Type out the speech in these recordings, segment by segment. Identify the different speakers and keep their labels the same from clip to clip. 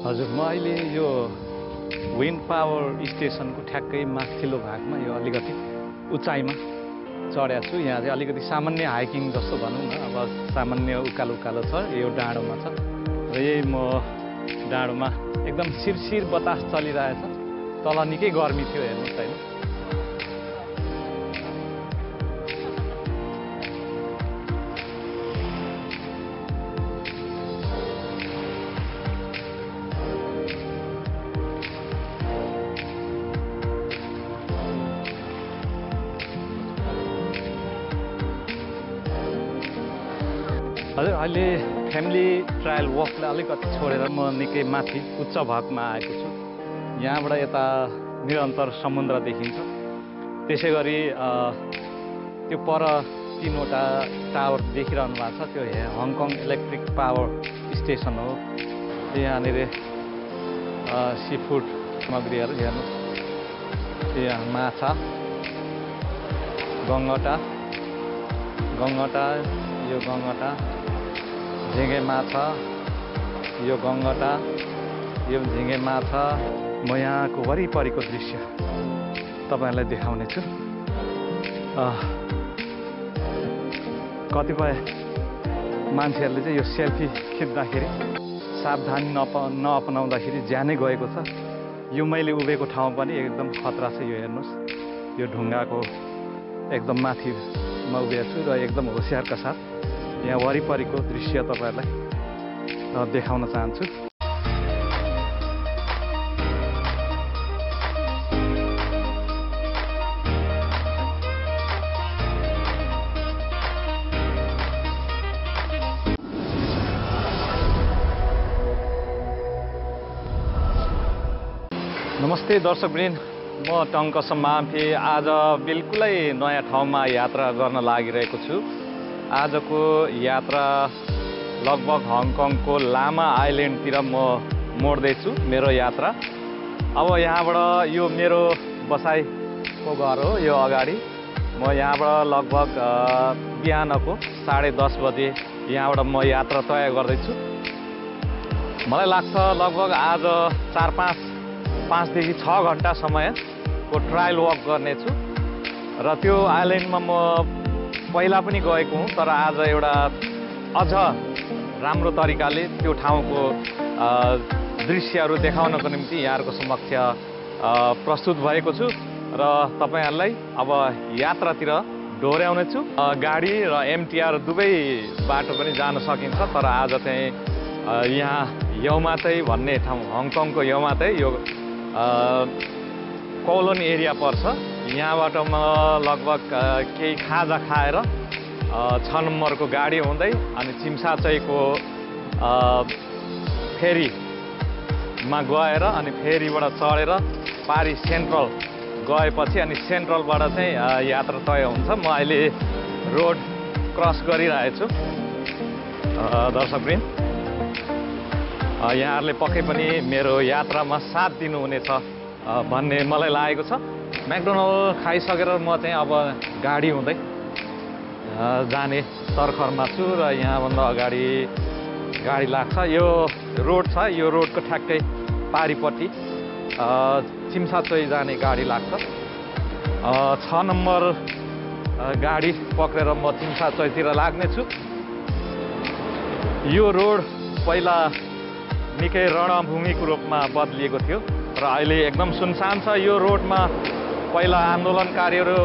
Speaker 1: हजुर म अहिले यो विन्ड पावर स्टेसनको ठ्याक्कै माथिल्लो भागमा यो अलिकति उचाइमा चढेको छु। यहाँ चाहिँ अलिकति सामान्य हाइकिङ जस्तो भनौँ न, अब सामान्य उकालो उकालो छ, यो डाँडोमा छ र यही म डाँडोमा एकदम सिरसिर बतास चलिरहेछ। तल निकै गर्मी थियो, हेर्नुहोस् होइन। हजुर अहिले फ्यामिली ट्रायल वकलाई अलिकति छोडेर म निकै माथि उच्च भागमा आएको छु। यहाँबाट यता निरन्तर समुद्र देखिन्छ। त्यसै गरी त्यो पर 3वटा टावर देखिरहनु भएको छ, त्यो हङकङ इलेक्ट्रिक पावर स्टेसन हो। यहाँनिर सी फुड सामग्रीहरू हेर्नुहोस्, यहाँ माछा, गङ्गटा, यो गङ्गटा, झिँगे माछा, यो गङ्गटा, यो झिँगे माछा। म यहाँको वरिपरिको दृश्य तपाईँहरूलाई देखाउने छु। कतिपय मान्छेहरूले चाहिँ यो सेल्फी खिच्दाखेरि सावधानी नअपनाउँदाखेरि ज्यानै गएको छ। यो मैले उभिएको ठाउँ पनि एकदम खतरा छ। यो हेर्नुहोस्, यो ढुङ्गाको एकदम माथिमा उभिएको छु र एकदम होसियारका साथ यहाँ वरिपरिको दृश्य तपाईँहरूलाई देखाउन चाहन्छु। नमस्ते दर्शकवृन्द, म टङ्क सम्माफे आज बिल्कुलै नयाँ ठाउँमा यात्रा गर्न लागिरहेको छु। आजको यात्रा लगभग हङकङको लामा आइल्यान्डतिर म मोड्दैछु मेरो यात्रा। अब यहाँबाट यो मेरो बसाइको घर हो, यो अगाडि। म यहाँबाट लगभग बिहानको 10:30 बजे यहाँबाट म यात्रा तय गर्दैछु। मलाई लाग्छ लगभग आज 5 देखि 6 घन्टा समयको ट्रायल वक गर्नेछु र त्यो आइल्यान्डमा म पहिला पनि गएको हुँ, तर आज एउटा अझ राम्रो तरिकाले त्यो ठाउँको दृश्यहरू देखाउनको निम्ति यहाँहरूको समक्ष प्रस्तुत भएको छु र तपाईँहरूलाई अब यात्रातिर डोर्याउने छु। गाडी र MTR दुवै बाटो पनि जान सकिन्छ, तर आज चाहिँ यहाँ यौमातै भन्ने ठाउँ, हङकङको यौमातै, यो कौलोन एरिया पर्छ। यहाँबाट म लगभग केही खाजा खाएर 6 नम्बरको गाडी हुँदै अनि चिम्साचैको फेरीमा गएर अनि फेरीबाट चढेर पारी सेन्ट्रल गएपछि अनि सेन्ट्रलबाट चाहिँ यात्रा तय हुन्छ। म अहिले रोड क्रस गरिरहेछु। दर्शकवृन्द, यहाँहरूले पक्कै पनि मेरो यात्रामा साथ दिनुहुनेछ भन्ने मलाई लागेको छ। म्याकडोनल्ड खाइसकेर म चाहिँ अब गाडी हुँदै जाने तर्खरमा छु र यहाँभन्दा अगाडि गाडी लाग्छ। यो रोड छ, यो रोडको ठ्याक्कै पारिपट्टि चिम्साचोई जाने गाडी लाग्छ। 6 नम्बर गाडी पक्रेर म चिम्साचोईतिर लाग्नेछु। यो रोड पहिला निकै रणभूमिको रूपमा बदलिएको थियो र अहिले एकदम सुनसान छ। यो रोडमा पहिला आन्दोलनकारीहरू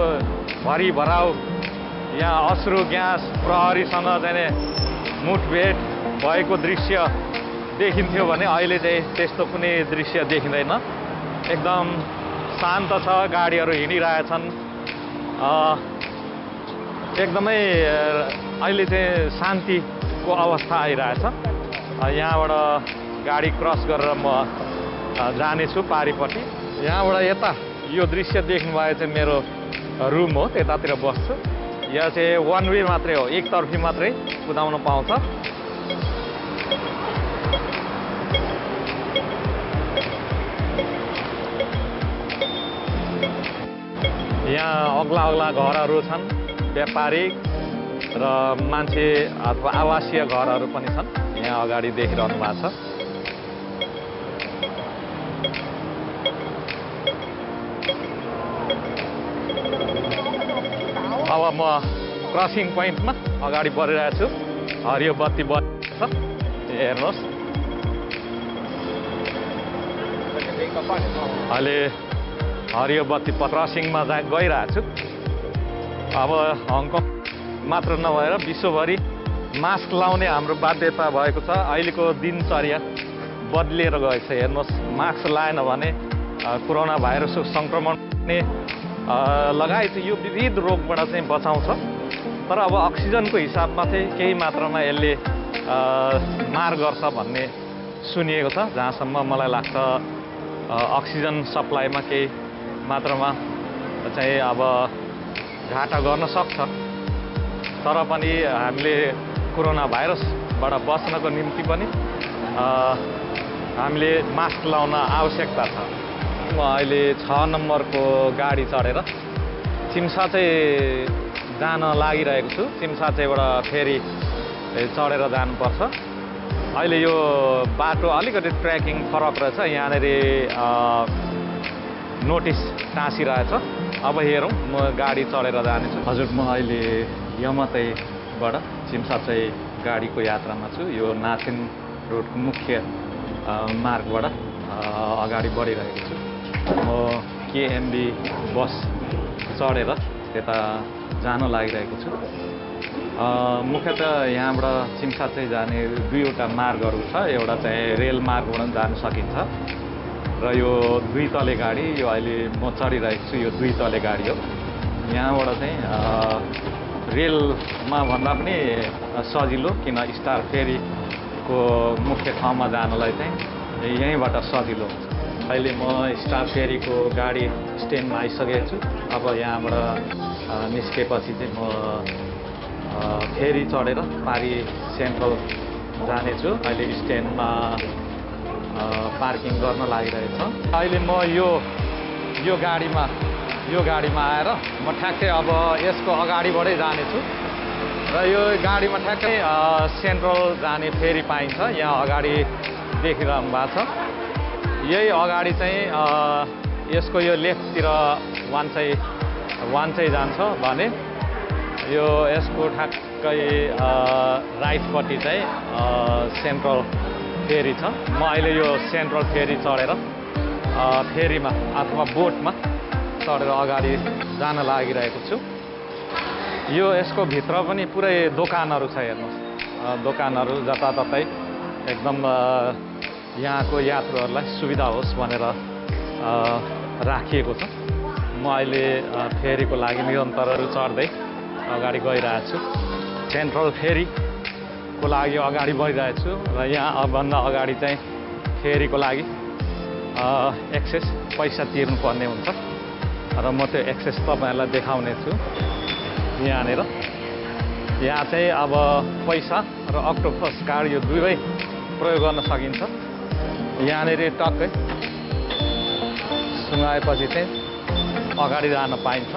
Speaker 1: भरिभराउ यहाँ अश्रु ग्यास प्रहरीसँग चाहिँ मुठभेड भएको दृश्य देखिन्थ्यो भने अहिले चाहिँ त्यस्तो कुनै दृश्य देखिँदैन। एकदम शान्त छ, गाडीहरू हिँडिरहेछन्। एकदमै अहिले चाहिँ शान्तिको अवस्था आइरहेछ। यहाँबाट गाडी क्रस गरेर म जानेछु पारिपट्टि। यहाँबाट यता यो दृश्य देख्नुभयो चाहिँ मेरो रुम हो, त्यतातिर बस्छु। यहाँ चाहिँ 1 वे मात्रै हो, एकतर्फी मात्रै कुदाउन पाउँछ। यहाँ अग्ला घरहरू छन्, व्यापारिक र मान्छे अथवा आवासीय घरहरू पनि छन्। यहाँ अगाडि देखिरहनु भएको छ। म क्रसिङ पोइन्टमा अगाडि बढिरहेको छु। हरियो बत्ती बल्छ, हेर्नुहोस्। अहिले हरियो बत्ती क्रसिङमा गइरहेको छु। अब हङकङ मात्र नभएर विश्वभरि मास्क लाउने हाम्रो बाध्यता भएको छ। अहिलेको दिनचर्या बदलिएर गएको छ। हेर्नुहोस्, मास्क लाएन भने कोरोना भाइरसको सङ्क्रमणले लगायत यो विविध रोगबाट चाहिँ बचाउँछ। तर अब अक्सिजनको हिसाबमा चाहिँ केही मात्रामा यसले मार गर्छ भन्ने सुनिएको छ। जहाँसम्म मलाई लाग्छ अक्सिजन सप्लाईमा केही मात्रामा चाहिँ अब घाटा गर्न सक्छ। तर पनि हामीले कोरोना भाइरसबाट बच्नको निम्ति पनि हामीले मास्क लाउन आवश्यकता छ। म अहिले 6 नम्बरको गाडी चढेर चिम्सा चाहिँ जान लागिरहेको छु। चिम्सा चाहिँबाट फेरि चढेर जानुपर्छ। अहिले यो बाटो अलिकति ट्र्याकिङ फरक रहेछ। यहाँनिर नोटिस टाँसिरहेछ। अब हेरौँ, म गाडी चढेर जानेछु। हजुर, म अहिले यमतैबाट चिम्सा चाहिँ गाडीको यात्रामा छु। यो नासिन रोडको मुख्य मार्गबाट अगाडि बढिरहेको छु। म केएमबी बस चढेर त्यता जान लागिरहेको छु। मुख्यतः यहाँबाट चिम्सा चाहिँ जाने दुईवटा मार्गहरू छ। एउटा चाहिँ रेल मार्गबाट जान सकिन्छ र यो 2 तले गाडी, यो अहिले म चढिरहेको छु, यो 2 तले गाडी हो। यहाँबाट चाहिँ रेलमा भन्दा पनि सजिलो, किन स्टार फेरीको मुख्य ठाउँमा जानलाई चाहिँ यहीँबाट सजिलो हुन्छ। अहिले म स्टार फेरीको गाडी स्ट्यान्डमा आइसकेको छु। अब यहाँबाट निस्केपछि चाहिँ म फेरी चढेर पारी सेन्ट्रल जानेछु। अहिले स्ट्यान्डमा पार्किङ गर्न लागिरहेछ। अहिले म यो गाडीमा आएर म ठ्याक्कै अब यसको अगाडिबाटै जानेछु र यो गाडीमा ठ्याक्कै सेन्ट्रल जाने फेरी पाइन्छ। यहाँ अगाडि देखिरहनु भएको छ। यही अगाडि चाहिँ यसको यो लेफ्टतिर वान चाहिँ जान्छ भने यो यसको ठ्याक्कै राइटपट्टि चाहिँ सेन्ट्रल फेरी छ। म अहिले यो सेन्ट्रल फेरी चढेर फेरीमा अथवा बोटमा चढेर अगाडि जान लागिरहेको छु। यो यसको भित्र पनि पुरै दोकानहरू छ। हेर्नुहोस्, दोकानहरू जताततै एकदम यहाँको यात्रुहरूलाई सुविधा होस् भनेर राखिएको छ। म अहिले फेरीको लागि निरन्तरहरू चढ्दै अगाडि गइरहेको छु। सेन्ट्रल फेरीको लागि अगाडि बढिरहेको छु र यहाँ अबभन्दा अगाडि चाहिँ फेरीको लागि एक्सेस पैसा तिर्नुपर्ने हुन्छ र म त्यो एक्सेस तपाईँहरूलाई देखाउने छु। यहाँनिर यहाँ चाहिँ अब पैसा र अक्टोपस कार्ड यो दुवै प्रयोग गर्न सकिन्छ। यहाँनिर टक्कै सुँगाएपछि चाहिँ अगाडि जान पाइन्छ।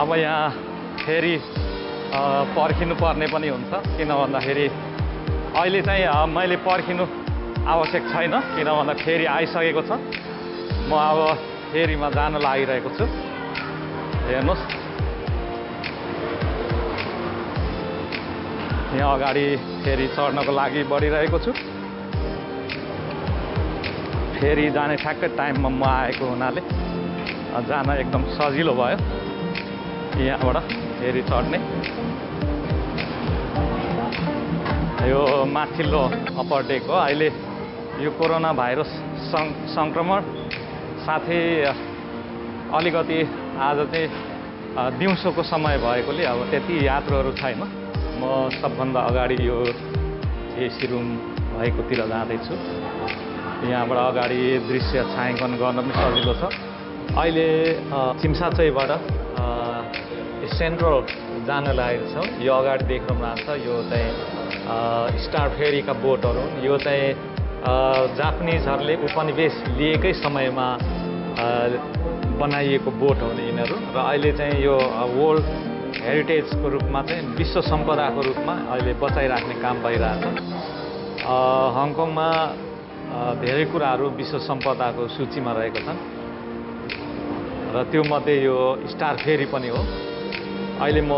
Speaker 1: अब यहाँ फेरि पर्खिनुपर्ने पनि हुन्छ। किन भन्दाखेरि अहिले चाहिँ मैले पर्खिनु आवश्यक छैन, किन भन्दा फेरि आइसकेको छ। म अब फेरीमा जान लागिरहेको छु। हेर्नुहोस्, यहाँ अगाडि फेरि चढ्नको लागि बढिरहेको छु। फेरि जाने ठ्याक्कै टाइममा म आएको हुनाले जान एकदम सजिलो भयो। यहाँबाट फेरि चढ्ने यो माथिल्लो अप्पर डेक हो। अहिले यो कोरोना भाइरस सङ्क्रमण साथै अलिकति आज चाहिँ दिउँसोको समय भएकोले अब त्यति यात्रुहरू छैन। म सबभन्दा अगाडि यो एसी रुम भएकोतिर जाँदैछु। यहाँबाट अगाडि दृश्य छायाङ्कन गर्न पनि सजिलो छ। अहिले चिम्साचैबाट सेन्ट्रल जान लागेको छ। यो अगाडि देख्नु भएको छ, यो चाहिँ स्टार फेरीका बोटहरू। यो चाहिँ जापानिजहरूले उपनिवेश लिएकै समयमा बनाइएको बोट हो यिनीहरू र अहिले चाहिँ यो वर्ल्ड हेरिटेजको रूपमा चाहिँ विश्व सम्पदाको रूपमा अहिले बचाइराख्ने काम भइरहेछ। हङकङमा धेरै कुराहरू विश्व सम्पदाको सूचीमा रहेको छन् र त्यो मध्ये यो स्टार फेरी पनि हो। अहिले म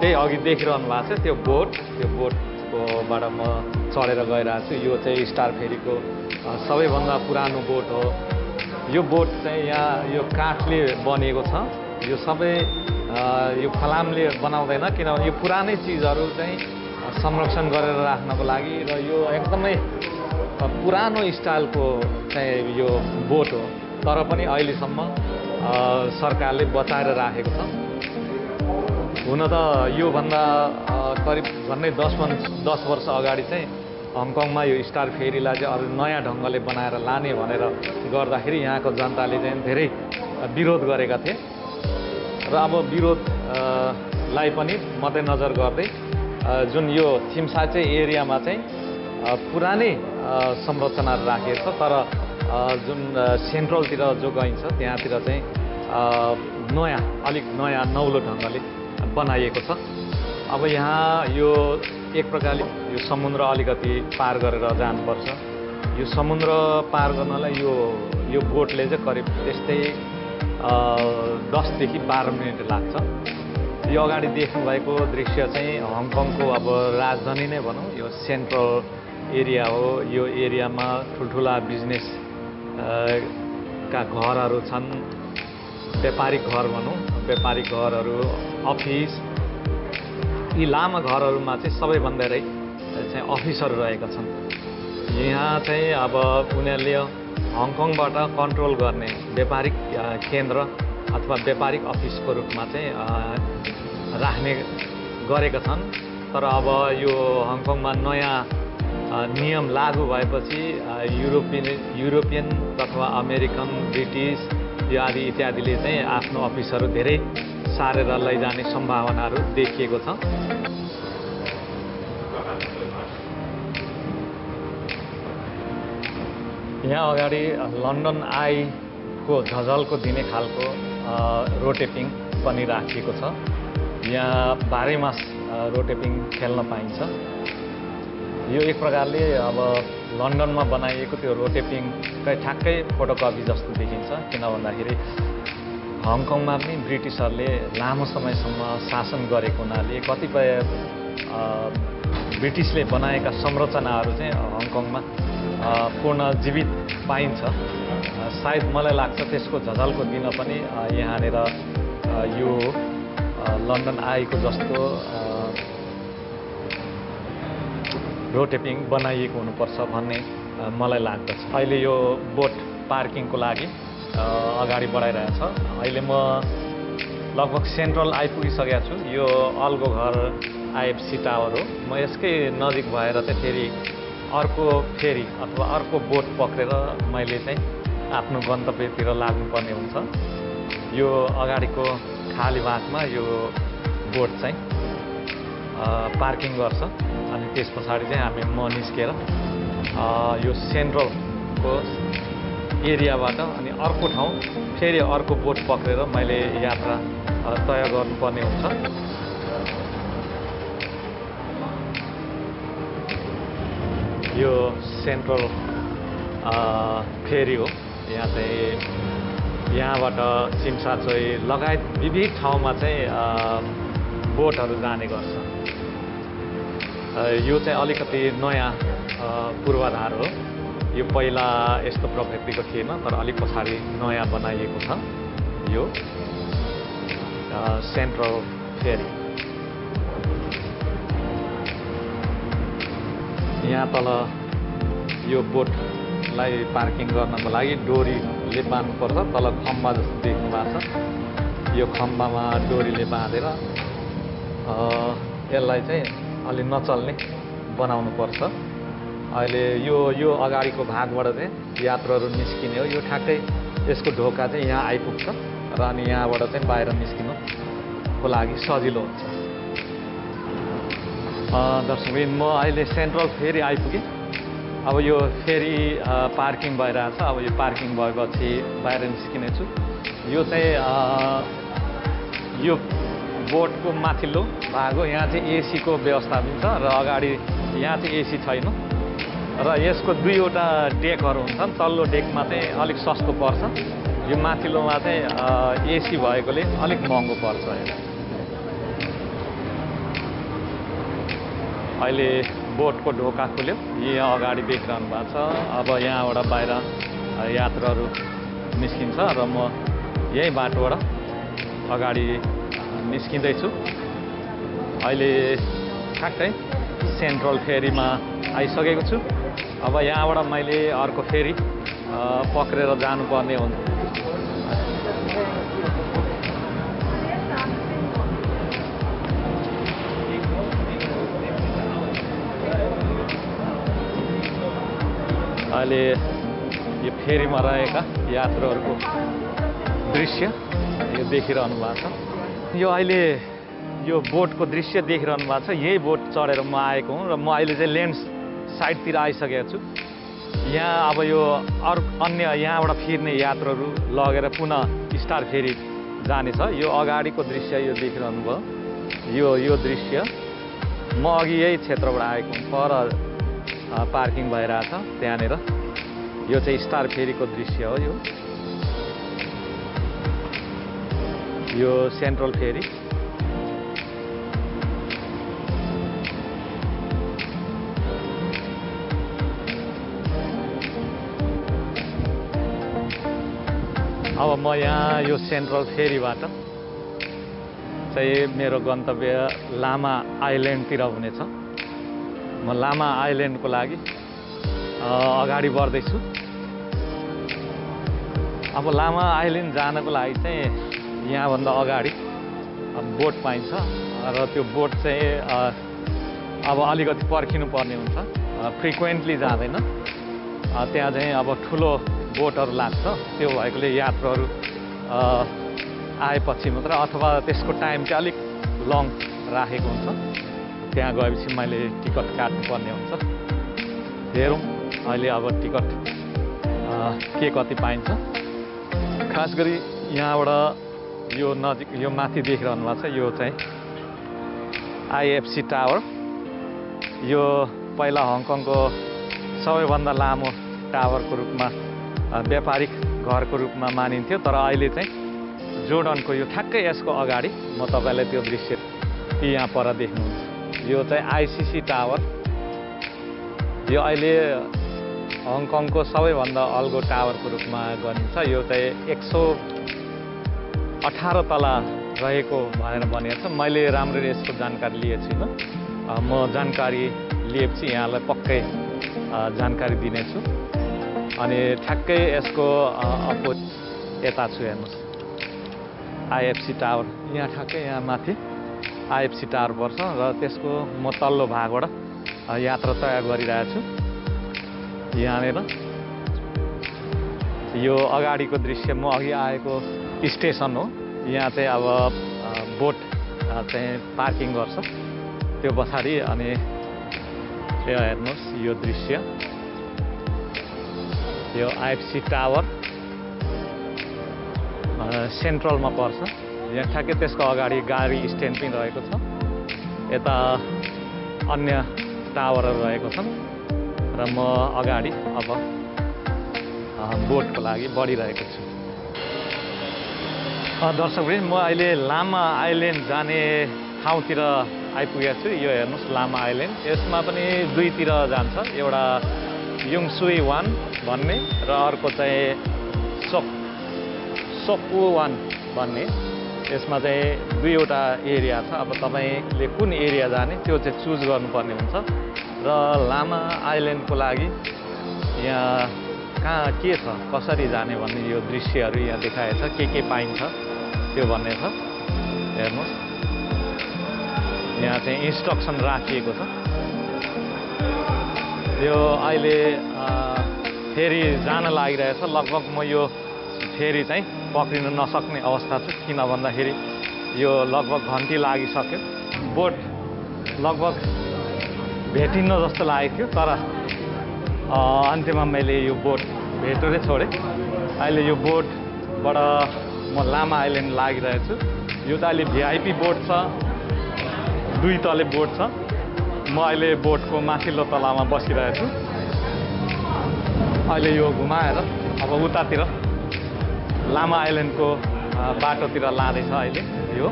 Speaker 1: त्यही अघि देखिरहनु भएको छ त्यो बोटकोबाट म चढेर गइरहेको छु। यो चाहिँ स्टार फेरीको सबैभन्दा पुरानो बोट हो। यो बोट चाहिँ यहाँ यो काठले बनिएको छ। यो सबै यो फलामले बनाउँदैन, किनभने यो पुरानै चिजहरू चाहिँ संरक्षण गरेर राख्नको लागि र यो एकदमै पुरानो स्टाइलको चाहिँ यो बोट हो। तर पनि अहिलेसम्म सरकारले बचाएर राखेको छ। हुन त योभन्दा करिब झन्डै 10 वर्ष अगाडि चाहिँ हङकङमा यो स्टार फेरीलाई चाहिँ अरू नयाँ ढङ्गले बनाएर लाने भनेर गर्दाखेरि यहाँको जनताले चाहिँ धेरै विरोध गरेका थिए र अब विरोधलाई पनि मध्यनजर गर्दै जुन यो थिम्साचे एरियामा चाहिँ पुरानै संरचनाहरू राखिएको छ, तर जुन सेन्ट्रलतिर जो गइन्छ त्यहाँतिर चाहिँ अलिक नयाँ नौलो ढङ्गले बनाइएको छ। अब यहाँ यो एक प्रकारले यो समुद्र अलिकति पार गरेर जानुपर्छ। यो समुद्र पार गर्नलाई यो बोटले चाहिँ करिब त्यस्तै 10 देखि 12 मिनट लाग्छ। यो अगाडि देख्नुभएको दृश्य चाहिँ हङकङको अब राजधानी नै भनौँ, यो सेन्ट्रल एरिया हो। यो एरियामा ठुल्ठुला बिजनेस का घरहरू छन्, व्यापारिक घर भनौँ, व्यापारिक घरहरू, अफिस। यी लामा घरहरूमा चाहिँ सबैभन्दा चाहिँ अफिसहरू रहेका छन्। यहाँ चाहिँ अब उनीहरूले हङकङबाट कन्ट्रोल गर्ने व्यापारिक केन्द्र अथवा व्यापारिक अफिसको रूपमा चाहिँ राख्ने गरेका छन्। तर अब यो हङकङमा नयाँ नियम लागू भएपछि युरोपियन अथवा अमेरिकन, ब्रिटिस यो आदि इत्यादिले चाहिँ आफ्नो अफिसहरू धेरै सारेर लैजाने सम्भावनाहरू देखिएको छ। यहाँ अगाडि लन्डन आईको झझल्को दिने खालको रोटेपिङ पनि राखिएको छ। यहाँ 12 मास रोटेपिङ खेल्न पाइन्छ। यो एक प्रकारले अब लन्डनमा बनाइएको त्यो रोटेपिङकै ठ्याक्कै फोटोकपी जस्तो देखिन्छ। किन भन्दाखेरि हङकङमा पनि ब्रिटिसहरूले लामो समयसम्म शासन गरेको हुनाले कतिपय ब्रिटिसले बनाएका संरचनाहरू चाहिँ हङकङमा पूर्ण जीवित पाइन्छ। सायद मलाई लाग्छ त्यसको झझल्को दिन पनि यहाँनिर यो लन्डन आईको जस्तो रोटेपिङ बनाइएको हुनुपर्छ भन्ने मलाई लाग्दछ। अहिले यो बोट पार्किङको लागि अगाडि बढाइरहेछ। अहिले म लगभग सेन्ट्रल आइपुगिसकेको छु। यो अल्गो घर आइएफसी टावर हो। म यसकै नजिक भएर चाहिँ फेरि अर्को फेरी अथवा अर्को बोट पक्रेर मैले चाहिँ आफ्नो गन्तव्यतिर लाग्नुपर्ने हुन्छ। यो अगाडिको खाली भागमा यो बोट चाहिँ पार्किङ गर्छ अनि त्यस पछाडि चाहिँ म निस्केर यो सेन्ट्रलको एरियाबाट अनि अर्को ठाउँ फेरि अर्को बोट पक्रेर मैले यात्रा तय गर्नुपर्ने हुन्छ। यो सेन्ट्रल फेरी हो। यहाँ चाहिँ यहाँबाट सिमसाचोई लगायत विविध ठाउँमा चाहिँ बोटहरू जाने गर्छ। यो चाहिँ अलिकति नयाँ पूर्वाधार हो। यो पहिला यस्तो प्रकृतिको थिएन, तर अलिक पछाडि नयाँ बनाइएको छ यो सेन्ट्रल फेरी। यहाँ तल यो बोटलाई पार्किङ गर्नको लागि डोरीले बाँध्नुपर्छ। तल खम्बा जस्तो देख्नु भएको छ। यो खम्बामा डोरीले बाँधेर यसलाई चाहिँ अलि नचल्ने बनाउनुपर्छ। अहिले यो अगाडिको भागबाट चाहिँ यात्रुहरू निस्किने हो। यो ठ्याक्कै यसको ढोका चाहिँ यहाँ आइपुग्छ र अनि यहाँबाट चाहिँ बाहिर निस्किनुको लागि सजिलो हुन्छ। दर्शकवृन्द, म अहिले सेन्ट्रल फेरि आइपुगेँ। अब यो फेरि पार्किङ भइरहेछ। अब यो पार्किङ भएपछि बाहिर निस्किनेछु। यो चाहिँ यो बोटको माथिल्लो भाग हो। यहाँ चाहिँ एसीको व्यवस्था पनि छ र अगाडि यहाँ चाहिँ एसी छैन। र यसको दुईवटा डेकहरू हुन्छन्। तल्लो डेकमा चाहिँ अलिक सस्तो पर्छ, यो माथिल्लोमा चाहिँ एसी भएकोले अलिक महँगो पर्छ। अहिले बोटको ढोका खुल्यो, यहाँ अगाडि देखिरहनु भएको छ। अब यहाँबाट बाहिर यात्रुहरू निस्किन्छ र म यही बाटोबाट अगाडि निस्किँदैछु। अहिले ठ्याक्कै सेन्ट्रल फेरीमा आइसकेको छु। अब यहाँबाट मैले अर्को फेरी पक्रेर जानुपर्ने हुन्छ। अहिले यो फेरीमा रहेका यात्रुहरूको दृश्य यो देखिरहनु भएको छ। यो अहिले यो बोटको दृश्य देखिरहनु भएको छ। यही बोट चढेर म आएको हुँ र म अहिले चाहिँ लेन्स साइडतिर आइसकेको छु। यहाँ अब यो अन्य यहाँबाट फिर्ने यात्रुहरू लगेर पुनः स्टार फेरी जानेछ। यो अगाडिको दृश्य यो देखिरहनु भयो। यो दृश्य म अघि यही क्षेत्रबाट आएको हुँ। पर पार्किङ भइरहेछ त्यहाँनिर। यो चाहिँ स्टार फेरीको दृश्य हो। यो सेन्ट्रल फेरी। अब म यहाँ यो सेन्ट्रल फेरीबाट चाहिँ मेरो गन्तव्य लामा आइल्यान्डतिर हुनेछ। म लामा आइल्यान्डको लागि अगाडि बढ्दैछु। अब लामा आइल्यान्ड जानको लागि चाहिँ यहाँभन्दा अगाडि बोट पाइन्छ र त्यो बोट चाहिँ अब अलिकति पर्खिनु पर्ने हुन्छ। फ्रिक्वेन्टली जाँदैन। त्यहाँ चाहिँ अब ठुलो बोटहरू लाग्छ। त्यो भएकोले यात्रुहरू आएपछि मात्र, अथवा त्यसको टाइम चाहिँ अलिक लङ राखेको हुन्छ। त्यहाँ गएपछि मैले टिकट काट्नुपर्ने हुन्छ। हेरौँ अहिले अब टिकट के कति पाइन्छ। खास गरी यहाँबाट यो नजिक यो माथि देखिरहनु भएको छ, यो चाहिँ आइएफसी टावर। यो पहिला हङकङको सबैभन्दा लामो टावरको रूपमा, व्यापारिक घरको रूपमा मानिन्थ्यो। तर अहिले चाहिँ जोर्डनको यो ठ्याक्कै यसको अगाडि म तपाईँलाई त्यो दृश्य यहाँ पर देख्नुहुन्छ। यो चाहिँ आइसिसी टावर। यो अहिले हङकङको सबैभन्दा अल्गो टावरको रूपमा गनिन्छ। यो चाहिँ 118 तला रहेको भनेर भनिएको छ। मैले राम्ररी यसको जानकारी लिएको छुइनँ। म जानकारी लिएपछि यहाँलाई पक्कै जानकारी दिनेछु। अनि ठ्याक्कै यसको यता छु, हेर्नुहोस् आइएफसी टावर। यहाँ ठ्याक्कै यहाँ माथि आइएफसी टावर पर्छ र त्यसको म तल्लो भागबाट यात्रा तय गरिरहेको छु। यहाँनिर यो अगाडिको दृश्य म अघि आएको स्टेसन हो। यहाँ चाहिँ अब बोट चाहिँ पार्किङ गर्छ त्यो पछाडि। अनि यो हेर्नुहोस् यो दृश्य, यो आइएफसी टावर सेन्ट्रलमा पर्छ। यहाँ ठ्याक्कै त्यसको अगाडि गाडी स्ट्यान्ड पनि रहेको छ। यता अन्य टावरहरू रहेको छन् र म अगाडि अब बोटको लागि बढिरहेको छु। दर्शकवृन्द, म अहिले लामा आइल्यान्ड जाने ठाउँतिर आइपुगेको छु। यो हेर्नुहोस् लामा आइल्यान्ड। यसमा पनि दुईतिर जान्छ। एउटा युङसुई वान भन्ने र अर्को चाहिँ सोक्पु वान भन्ने। यसमा चाहिँ दुईवटा एरिया छ। अब तपाईँले कुन एरिया जाने त्यो चाहिँ चुज गर्नुपर्ने हुन्छ। र लामा आइल्यान्डको लागि यहाँ कहाँ के छ, कसरी जाने भन्ने यो दृश्यहरू यहाँ देखाएको छ। के पाइन्छ त्यो भन्ने छ। हेर्नुहोस् यहाँ चाहिँ इन्स्ट्रक्सन राखिएको छ। यो अहिले फेरि जान लागिरहेछ। लगभग म यो फेरि चाहिँ पक्रिन नसक्ने अवस्था छु। किन भन्दाखेरि यो लगभग घन्टी लागिसक्यो। बोट लगभग भेटिन्न जस्तो लागेको थियो, तर अन्त्यमा मैले यो बोट भेटेरै छोडेँ। अहिले यो बोटबाट म लामा आइल्यान्ड लागिरहेको छु। यो त अहिले भिआइपी बोट छ, दुई तले बोट छ। म अहिले बोटको माथिल्लो तलामा बसिरहेको छु। अहिले यो घुमाएर अब उतातिर लामा आइल्यान्डको बाटोतिर लाँदैछ अहिले यो।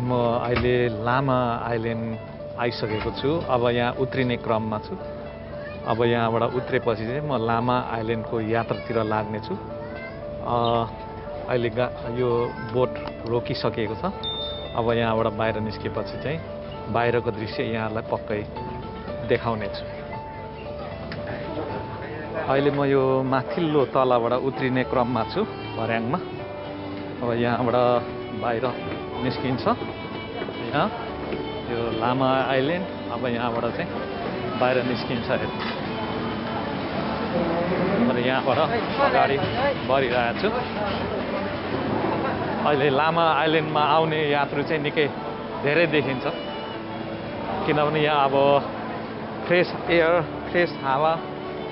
Speaker 1: म अहिले लामा आइल्यान्ड आइसकेको छु। अब यहाँ उत्रिने क्रममा छु। अब यहाँबाट उत्रेपछि चाहिँ म लामा आइल्यान्डको यात्रातिर लाग्नेछु। अहिले यो बोट रोकिसकेको छ। अब यहाँबाट बाहिर निस्केपछि चाहिँ बाहिरको दृश्य यहाँलाई पक्कै देखाउनेछु। अहिले म यो माथिल्लो तलबाट उत्रिने क्रममा छु भर्याङमा। अब यहाँबाट बाहिर निस्किन्छ यहाँ यो लामा आइल्यान्ड। अब यहाँबाट चाहिँ बाहिर निस्किन्छ। र यहाँबाट अगाडि बढिरहेको छु। अहिले लामा आइल्यान्डमा आउने यात्रु चाहिँ निकै धेरै देखिन्छ, किनभने यहाँ अब फ्रेस एयर, फ्रेस हावा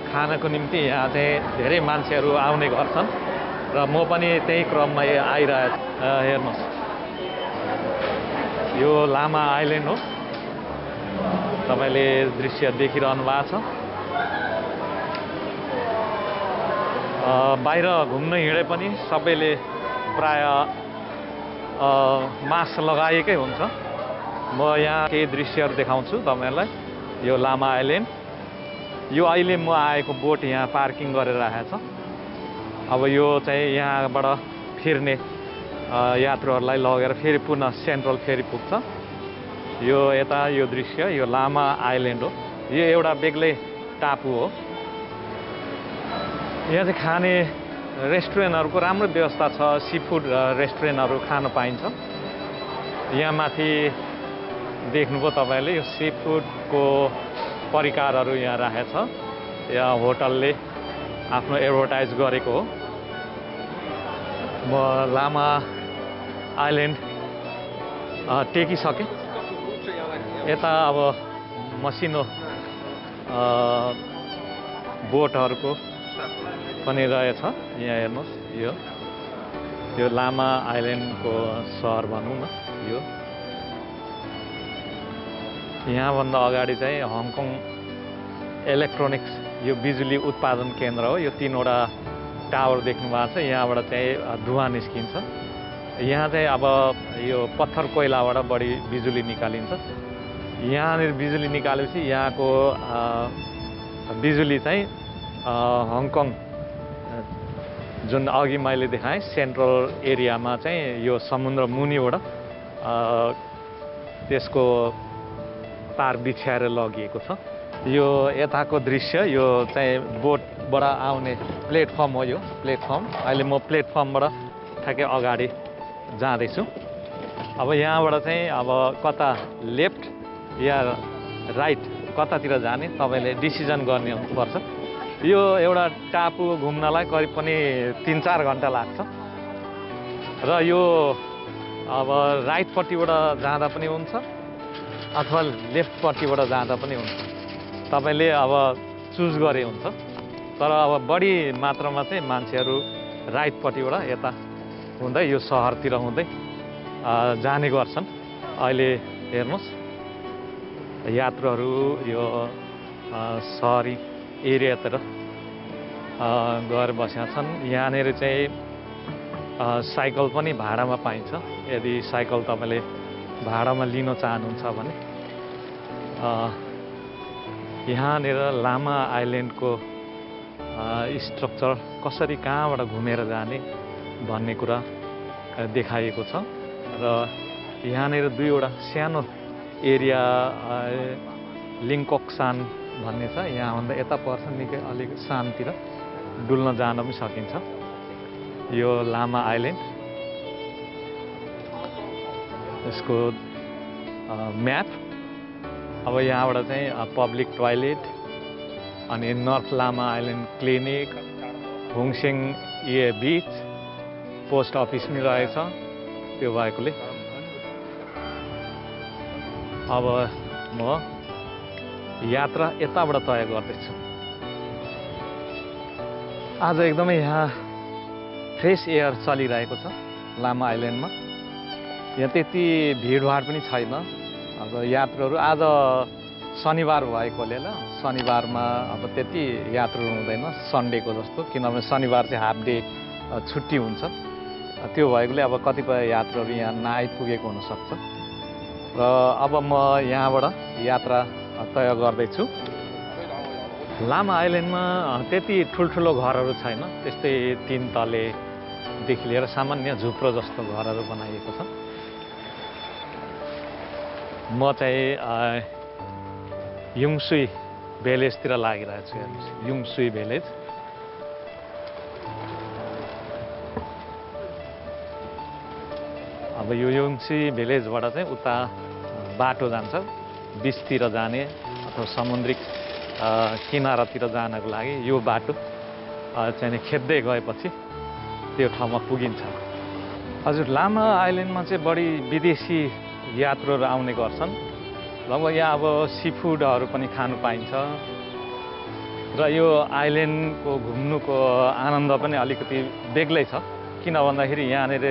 Speaker 1: खानको निम्ति यहाँ चाहिँ धेरै मान्छेहरू आउने गर्छन् र म पनि त्यही क्रममा आइरहेको छु। हेर्नुहोस्, यो लामा आइल्यान्ड हो। तपाईँले दृश्य देखिरहनु भएको छ। बाहिर घुम्न हिँडे पनि सबैले प्राय मास्क लगाएकै हुन्छ। म यहाँ केही दृश्यहरू देखाउँछु तपाईँहरूलाई। यो लामा आइल्यान्ड, यो अहिले म आएको बोट यहाँ पार्किङ गरेर राखेको छ। अब यो चाहिँ यहाँबाट फिर्ने यात्रुहरूलाई लगेर फेरि पुनः सेन्ट्रल फेरि पुग्छ। यो यता यो दृश्य यो लामा आइल्यान्ड हो। यो एउटा बेग्लै टापु हो। यहाँ चाहिँ खाने रेस्टुरेन्टहरूको राम्रो व्यवस्था छ। सी फुड रेस्टुरेन्टहरू खान पाइन्छ। यहाँ माथि देख्नुभयो तपाईँले, यो सी फुडको परिकारहरू यहाँ राखेको छ। यहाँ होटलले आफ्नो एडभर्टाइज गरेको हो। म लामा आइल्यान्ड टेकिसकेँ। यता अब मसिनो बोटहरूको पनि रहेछ। यहाँ हेर्नुहोस्, यो लामा आइल्यान्डको सहर भनौँ न। यो यहाँभन्दा अगाडि चाहिँ हङकङ इलेक्ट्रोनिक्स यो बिजुली उत्पादन केन्द्र हो। यो 3वटा टावर देख्नु भएको छ। यहाँबाट चाहिँ धुवाँ निस्किन्छ। यहाँ चाहिँ अब यो पत्थर कोइलाबाट बढी बिजुली निकालिन्छ। यहाँनिर बिजुली निकालेपछि यहाँको बिजुली चाहिँ हङकङ जुन अघि मैले देखाएँ सेन्ट्रल एरियामा चाहिँ यो समुद्र मुनिबाट त्यसको तार बिछ्याएर लगिएको छ। यो यताको दृश्य यो चाहिँ बोटबाट आउने प्लेटफर्म हो। यो प्लेटफर्म, अहिले म प्लेटफर्मबाट ठ्याक्कै अगाडि जाँदैछु। अब यहाँबाट चाहिँ अब कता लेफ्ट या राइट कतातिर जाने तपाईँले डिसिजन गर्ने पर्छ। यो एउटा टापु घुम्नलाई करिब पनि 3-4 घन्टा लाग्छ र यो अब राइटपट्टिबाट जाँदा पनि हुन्छ अथवा लेफ्टपट्टिबाट जाँदा पनि हुन्छ। तपाईँले अब चुज गरे हुन्छ। तर अब बढी मात्रामा चाहिँ मान्छेहरू राइटपट्टिबाट यता हुँदै यो सहरतिर हुँदै जाने गर्छन्। अहिले हेर्नुहोस्, यात्रुहरू यो सहरी एरियातिर गएर बसेका छन्। यहाँनिर चाहिँ साइकल पनि भाडामा पाइन्छ। यदि साइकल तपाईँले भाडामा लिन चाहनुहुन्छ भने यहाँनिर लामा आइल्यान्डको स्ट्रक्चर कसरी कहाँबाट घुमेर जाने भन्ने कुरा देखाइएको छ। र यहाँनिर 2वटा सानो एरिया लिङ्कोक्सान भन्ने छ। यहाँभन्दा यता पर्छ निकै अलिक शान्तिर डुल्न जान पनि सकिन्छ। यो लामा आइल्यान्ड, यसको म्याप। अब यहाँबाट चाहिँ पब्लिक टोयलेट अनि नर्थ लामा आइल्यान्ड क्लिनिक, हुङसेङ ए बिच, पोस्ट अफिस पनि रहेछ। त्यो भएकोले अब म यात्रा यताबाट तय गर्दैछु। आज एकदमै यहाँ फ्रेस एयर चलिरहेको छ लामा आइल्यान्डमा। यहाँ त्यति भिडभाड पनि छैन। अब यात्रुहरू आज शनिबार भएकोले ल शनिबारमा अब त्यति यात्रु हुँदैन सन्डेको जस्तो, किनभने शनिबार चाहिँ हाफ डे छुट्टी हुन्छ। त्यो भएकोले अब कतिपय यात्रुहरू यहाँ नआइपुगेको हुनसक्छ र अब म यहाँबाट यात्रा तय गर्दैछु। लामा आइल्यान्डमा त्यति ठुल्ठुलो घरहरू छैन, त्यस्तै 3 तलेदेखि लिएर सामान्य झुप्रो जस्तो घरहरू बनाइएको छ। म चाहिँ युङसुई भिलेजतिर लागिरहेको छु। हेर्नुहोस्, युङसुई भिलेज। अब यो युङसुई भिलेजबाट चाहिँ उता बाटो जान्छ, बिचतिर जाने अथवा समुद्रिक किनारातिर जानको लागि यो बाटो चाहिँ खेद्दै गएपछि त्यो ठाउँमा पुगिन्छ। हजुर, लामा आइल्यान्डमा चाहिँ बढी विदेशी यात्रुहरू आउने गर्छन्। लगभग यहाँ अब सी फुडहरू पनि खानु पाइन्छ र यो आइल्यान्डको घुम्नुको आनन्द पनि अलिकति बेग्लै छ। किन भन्दाखेरि यहाँनिर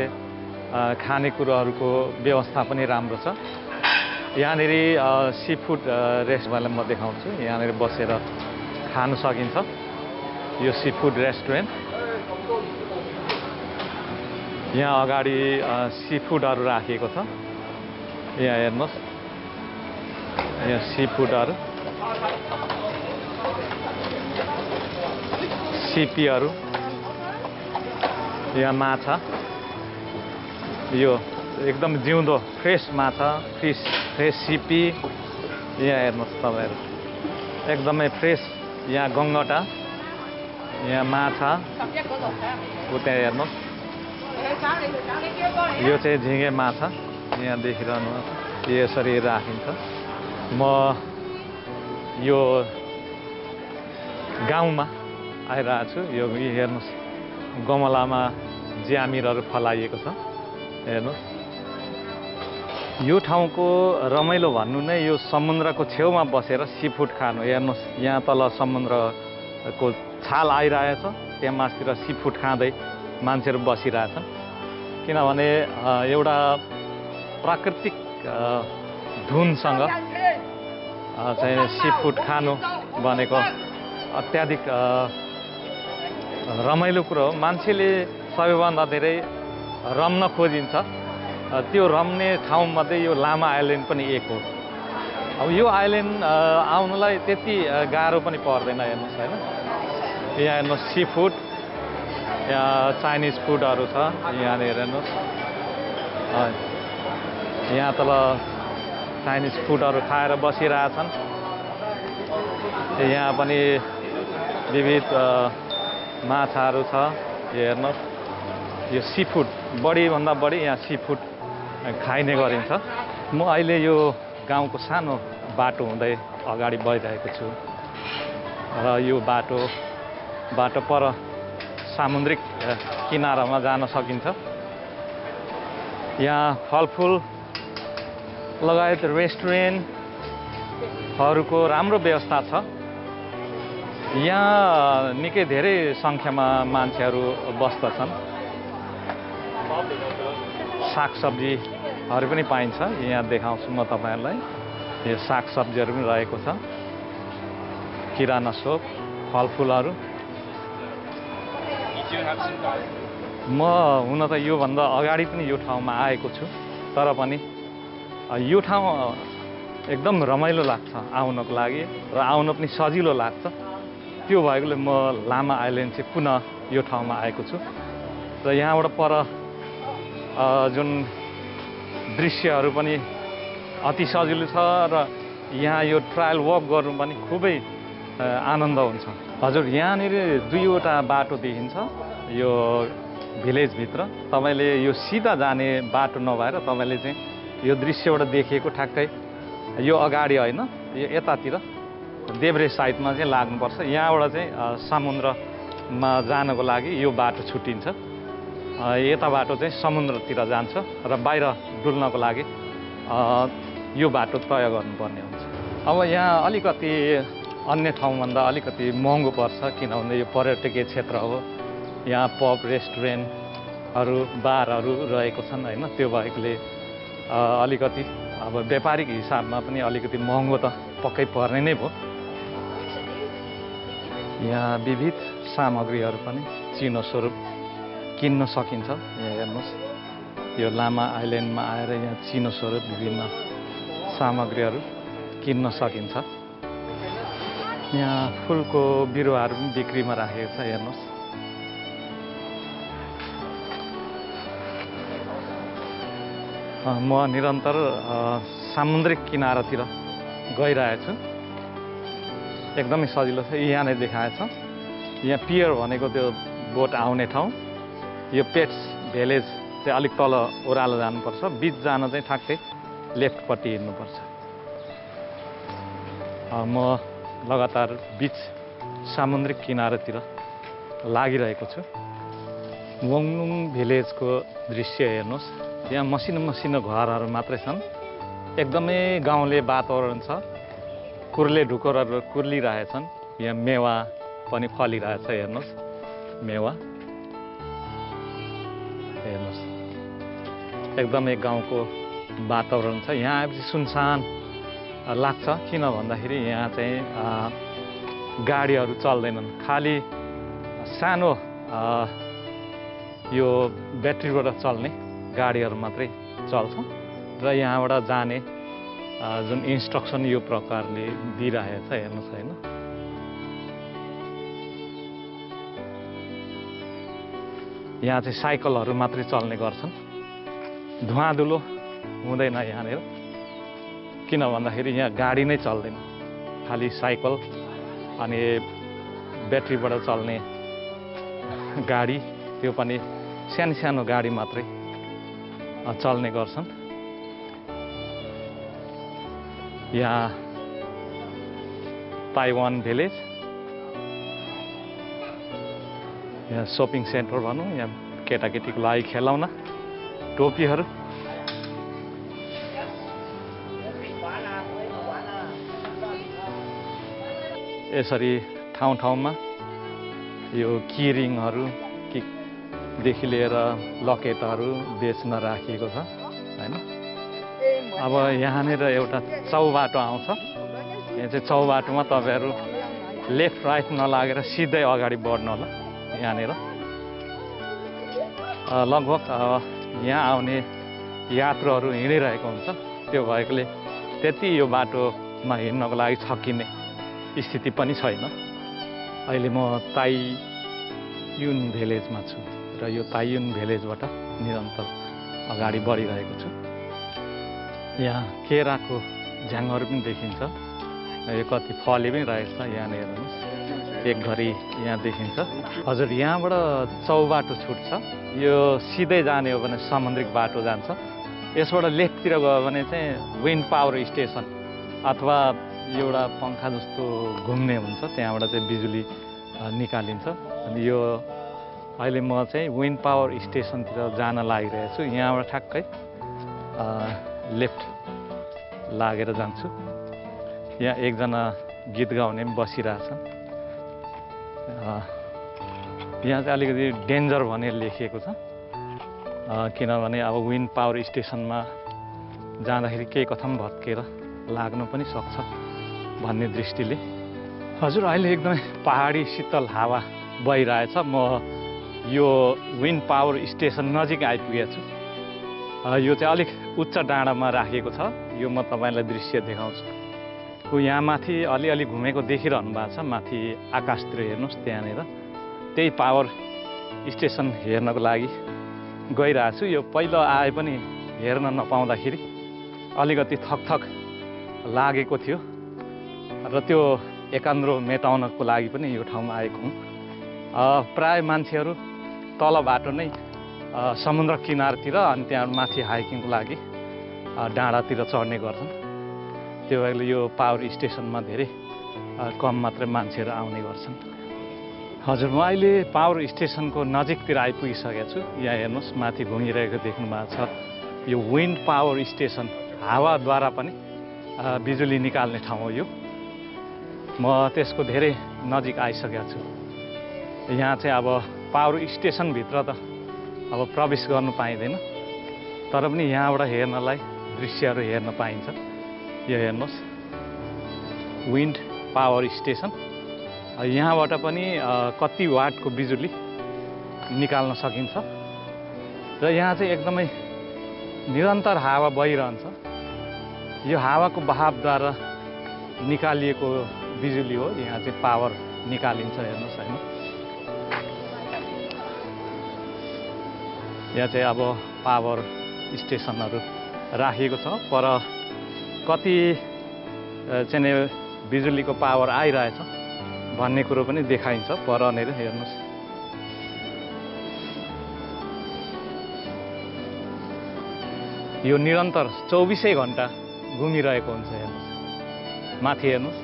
Speaker 1: खानेकुराहरूको व्यवस्था पनि राम्रो छ। यहाँनिर सी फुड रेस्टुरेन्टलाई म देखाउँछु। यहाँनिर बसेर खानु सकिन्छ। यो सी फुड रेस्टुरेन्ट, यहाँ अगाडि सी फुडहरू राखिएको छ। यहाँ हेर्नुहोस्, यहाँ सी फुडहरू, सिपीहरू, यहाँ माछा, यो एकदम जिउँदो फ्रेस माछा, फ्रेस सिपी। यहाँ हेर्नुहोस् तपाईँहरू, एकदमै फ्रेस। यहाँ गङ्गटा, यहाँ माछा, उता हेर्नुहोस्, यो चाहिँ झिँगे माछा। यहाँ देखिरहनु यसरी राखिन्छ। म यो गाउँमा आइरहेको छु। यो हेर्नुहोस्, गमलामा ज्यामिरहरू फलाइएको छ। हेर्नुहोस्, यो ठाउँको रमाइलो भन्नु नै यो समुद्रको छेउमा बसेर सी फुड खानु। हेर्नुहोस्, यहाँ तल समुद्रको छाल आइरहेछ, त्यहाँ मासतिर सी फुड खाँदै मान्छेहरू बसिरहेछन्। किनभने एउटा प्राकृतिक धुनसँग चाहिँ सी फुड खानु भनेको अत्याधिक रमाइलो कुरो हो। मान्छेले सबैभन्दा धेरै रम्न खोजिन्छ, त्यो रम्ने ठाउँमध्ये यो लामा आइल्यान्ड पनि एक हो। अब यो आइल्यान्ड आउनलाई त्यति गाह्रो पनि पर्दैन। हेर्नुहोस् होइन, यहाँ हेर्नुहोस् सी फुड, यहाँ चाइनिज फुडहरू छ। यहाँनिर हेर्नुहोस्, यहाँ तल चाइनिज फुडहरू खाएर बसिरहेछन्। यहाँ पनि विविध माछाहरू छ। हेर्नुहोस्, यो सी फुड बढीभन्दा बढी यहाँ सी फुड खाइने गरिन्छ। म अहिले यो गाउँको सानो बाटो हुँदै अगाडि बढिरहेको छु र यो बाटो पर सामुद्रिक किनारामा जान सकिन्छ। यहाँ फलफुल लगायत रेस्टुरेन्टहरूको राम्रो व्यवस्था छ। यहाँ निकै धेरै सङ्ख्यामा मान्छेहरू बस्दछन्। सागसब्जीहरू पनि पाइन्छ। यहाँ देखाउँछु म तपाईँहरूलाई। यो सागसब्जीहरू पनि रहेको छ, किराना सोप, फलफुलहरू। म हुन त योभन्दा अगाडि पनि यो ठाउँमा आएको छु, तर पनि यो ठाउँ एकदम रमाइलो लाग्छ आउनको लागि र आउन पनि सजिलो लाग्छ। त्यो भएकोले म लामा आइल्यान्ड चाहिँ पुनः यो ठाउँमा आएको छु र यहाँबाट पर जुन दृश्यहरू पनि अति सजिलो छ र यहाँ यो ट्रायल वक गर्नु पनि खुबै आनन्द हुन्छ। हजुर, यहाँनिर दुईवटा बाटो देखिन्छ यो भिलेजभित्र। तपाईँले यो सिधा जाने बाटो नभएर तपाईँले चाहिँ यो दृश्यबाट देखिएको ठ्याक्कै यो अगाडि होइन, यो यतातिर देब्रे साइडमा चाहिँ लाग्नुपर्छ। यहाँबाट चाहिँ समुद्रमा जानको लागि यो बाटो छुट्टिन्छ। यता बाटो चाहिँ समुद्रतिर जान्छ र बाहिर डुल्नको लागि यो बाटो तय गर्नुपर्ने हुन्छ। अब यहाँ अलिकति अन्य ठाउँभन्दा अलिकति महँगो पर्छ, किनभने यो पर्यटकीय क्षेत्र हो। यहाँ पब, रेस्टुरेन्टहरू, बारहरू रहेको छन् होइन। त्यो भएकोले अलिकति अब व्यापारिक हिसाबमा पनि अलिकति महँगो त पक्कै पर्ने नै भयो। यहाँ विविध सामग्रीहरू पनि चिनो स्वरूप किन्न सकिन्छ। यहाँ हेर्नुहोस्, यो लामा आइल्यान्डमा आएर यहाँ चिनो स्वरूप विभिन्न सामग्रीहरू किन्न सकिन्छ। यहाँ फुलको बिरुवाहरू पनि बिक्रीमा राखेको छ। हेर्नुहोस्, म निरन्तर सामुद्रिक किनारातिर गइरहेछु। एकदमै सजिलो छ। यहाँनिर देखाएको छ, यहाँ पियर भनेको त्यो बोट आउने ठाउँ। यो पेट्स भिलेज चाहिँ अलिक तल ओह्रालो जानुपर्छ। बिच जान चाहिँ ठ्याक्कै लेफ्टपट्टि हिँड्नुपर्छ। म लगातार बिच सामुद्रिक किनारातिर लागिरहेको छु। वङलुङ भिलेजको दृश्य हेर्नुहोस्, यहाँ मसिनो मसिनो घरहरू मात्रै छन्। एकदमै गाउँले वातावरण छ। कुर्ले ढुकुरहरू कुर्लिरहेछन्। यहाँ मेवा पनि फलिरहेछ। हेर्नुहोस्, मेवा हेर्नुहोस्, एकदमै गाउँको वातावरण छ। यहाँ आएपछि सुनसान लाग्छ। किन भन्दाखेरि यहाँ चाहिँ गाडीहरू चल्दैनन्। खालि सानो यो ब्याट्रीबाट चल्ने गाडीहरू मात्रै चल्छ र यहाँबाट जाने जुन इन्स्ट्रक्सन यो प्रकारले दिइरहेछ। हेर्नुहोस् होइन, यहाँ चाहिँ साइकलहरू मात्रै चल्ने गर्छन्। धुवाँधुलो हुँदैन यहाँनिर। किन भन्दाखेरि यहाँ गाडी नै चल्दैन। खालि साइकल अनि ब्याट्रीबाट चल्ने गाडी, त्यो पनि सानो सानो गाडी मात्रै चल्ने गर्छन्। यहाँ ताइवान भिलेज, यहाँ सपिङ सेन्टर भनौँ। यहाँ केटाकेटीको लागि खेलौना, टोपीहरू। यसरी ठाउँ ठाउँमा यो किरिङहरू देखि लिएर लकेटहरू बेच्न राखिएको छ होइन। अब यहाँनिर एउटा चौबाटो आउँछ। यहाँ चाहिँ चौबाटोमा तपाईँहरू लेफ्ट राइट नलागेर सिधै अगाडि बढ्नु होला। यहाँनिर लगभग यहाँ आउने यात्रुहरू हिँडिरहेको हुन्छ। त्यो भएकोले त्यति यो बाटोमा हिँड्नको लागि छकिने स्थिति पनि छैन। अहिले म ताइयुन भिलेजमा छु र यो ताइयुन भिलेजबाट निरन्तर अगाडि बढिरहेको छु। यहाँ केराको झ्याङहरू पनि देखिन्छ। यो कति फली पनि रहेछ। यहाँनिर हेर्नुहोस्, एक घडी यहाँ देखिन्छ। हजुर, यहाँबाट चौबाटो छुट्छ। यो सिधै जाने हो भने समुद्रिक बाटो जान्छ। यसबाट लेफ्टतिर गयो भने चाहिँ विन्ड पावर स्टेसन अथवा एउटा पङ्खा जस्तो घुम्ने हुन्छ, त्यहाँबाट चाहिँ बिजुली निकालिन्छ। अनि यो अहिले म चाहिँ विन्ड पावर स्टेसनतिर जान लागिरहेछु। यहाँबाट ठ्याक्कै लेफ्ट लागेर जान्छु। यहाँ एकजना गीत गाउने पनि बसिरहेछन्। यहाँ चाहिँ अलिकति डेन्जर भनेर लेखिएको छ। किनभने अब विन्ड पावर स्टेसनमा जाँदाखेरि केही कथम भत्केर लाग्नु पनि सक्छ भन्ने दृष्टिले। हजुर, अहिले एकदमै पहाडी शीतल हावा बहिरहेछ। म यो विन्ड पावर स्टेसन नजिक आइपुगेको छु। यो चाहिँ अलिक उच्च डाँडामा राखिएको छ। यो म तपाईँलाई दृश्य देखाउँछु। यहाँ माथि अलिअलि घुमेको देखिरहनु भएको छ। माथि आकाशतिर हेर्नुहोस्, त्यहाँनिर त्यही पावर स्टेसन हेर्नको लागि गइरहेको छु। यो पहिलो आए पनि हेर्न नपाउँदाखेरि अलिकति थकथक लागेको थियो र त्यो एकान्द्रो मेटाउनको लागि पनि यो ठाउँमा आएको हुँ। प्राय मान्छेहरू तल बाटो नै समुद्र किनारतिर अनि त्यहाँ माथि हाइकिङको लागि डाँडातिर चढ्ने गर्छन्। त्यो भएर यो पावर स्टेसनमा धेरै कम मात्रै मान्छेहरू आउने गर्छन्। हजुर, म अहिले पावर स्टेसनको नजिकतिर आइपुगिसकेको छु। यहाँ हेर्नुहोस्, माथि घुमिरहेको देख्नु भएको छ। यो विन्ड पावर स्टेसन हावाद्वारा पनि बिजुली निकाल्ने ठाउँ हो यो। म त्यसको धेरै नजिक आइसकेको छु। यहाँ चाहिँ अब पावर स्टेसनभित्र त अब प्रवेश गर्नु पाइँदैन, तर पनि यहाँबाट हेर्नलाई दृश्यहरू हेर्न पाइन्छ। यो हेर्नुहोस्, विन्ड पावर स्टेसन। यहाँबाट पनि कति वाटको बिजुली निकाल्न सकिन्छ र यहाँ चाहिँ एकदमै निरन्तर हावा बहिरहन्छ। यो हावाको बहावद्वारा निकालिएको बिजुली हो। यहाँ चाहिँ पावर निकालिन्छ। हेर्नुहोस् हैन, यहाँ चाहिँ अब पावर स्टेसनहरू राखिएको छ। पर कति चाहिँ बिजुलीको पावर आइरहेछ भन्ने कुरो पनि देखाइन्छ परनेर। हेर्नुहोस्, यो निरन्तर 24 घण्टा घुमिरहेको हुन्छ। हेर्नुहोस्, माथि हेर्नुहोस्,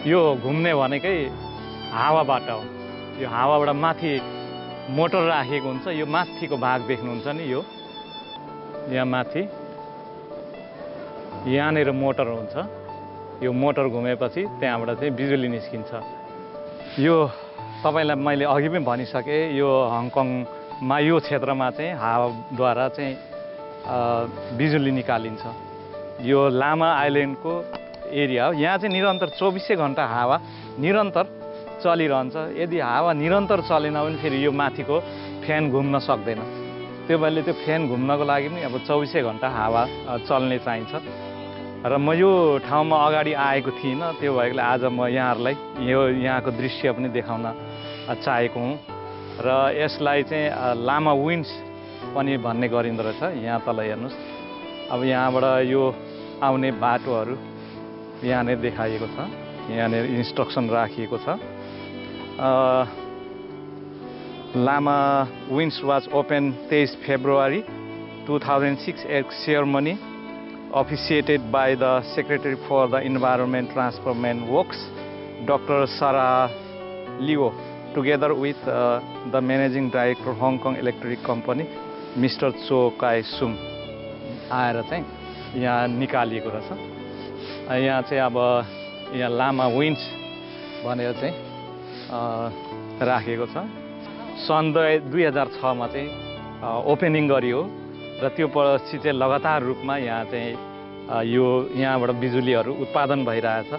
Speaker 1: यो घुम्ने भनेकै हावाबाट हो। यो हावाबाट माथि मोटर राखिएको हुन्छ। यो माथिको भाग देख्नुहुन्छ नि, यो यहाँ माथि यहाँनिर मोटर हुन्छ। यो मोटर घुमेपछि त्यहाँबाट चाहिँ बिजुली निस्किन्छ। यो तपाईँलाई मैले अघि पनि भनिसकेँ, यो हङकङमा यो क्षेत्रमा चाहिँ हावाद्वारा चाहिँ बिजुली निकालिन्छ। यो लामा आइल्यान्डको एरिया हो। यहाँ चाहिँ निरन्तर 24 घण्टा हावा निरन्तर चलिरहन्छ। यदि हावा निरन्तर चलेन भने फेरि यो माथिको फ्यान घुम्न सक्दैन। त्यो भएर त्यो फ्यान घुम्नको लागि पनि अब 24 घण्टा हावा चल्ने चाहिन्छ। र म यो ठाउँमा अगाडि आएको थिइनँ, त्यो भएकोले आज म यहाँहरूलाई यहाँको दृश्य पनि देखाउन चाहेको हुँ। र यसलाई चाहिँ लामा विन्ड्स पनि भन्ने गरिँदो रहेछ। यहाँ तल हेर्नुहोस्, अब यहाँबाट यो आउने बाटोहरू यहाँनिर देखाइएको छ। यहाँनिर इन्स्ट्रक्सन राखिएको छ। लामा विन्ड्स was open 23 February 2006 at ceremony officiated by the Secretary for the Environment, Transport Works, Dr. Sarah Liu, together with the Managing Director Hong Kong Electric Company, Mr. Cho Kai Sum आएर चाहिँ यहाँ निकालिएको रहेछ। यहाँ चाहिँ अब यहाँ लामा विन्ड्स भनेर चाहिँ राखेको छ। सन् 2006 मा चाहिँ ओपनिङ गरियो र त्यो पछि चाहिँ लगातार रूपमा यहाँ चाहिँ यो यहाँबाट बिजुलीहरू उत्पादन भइरहेछ।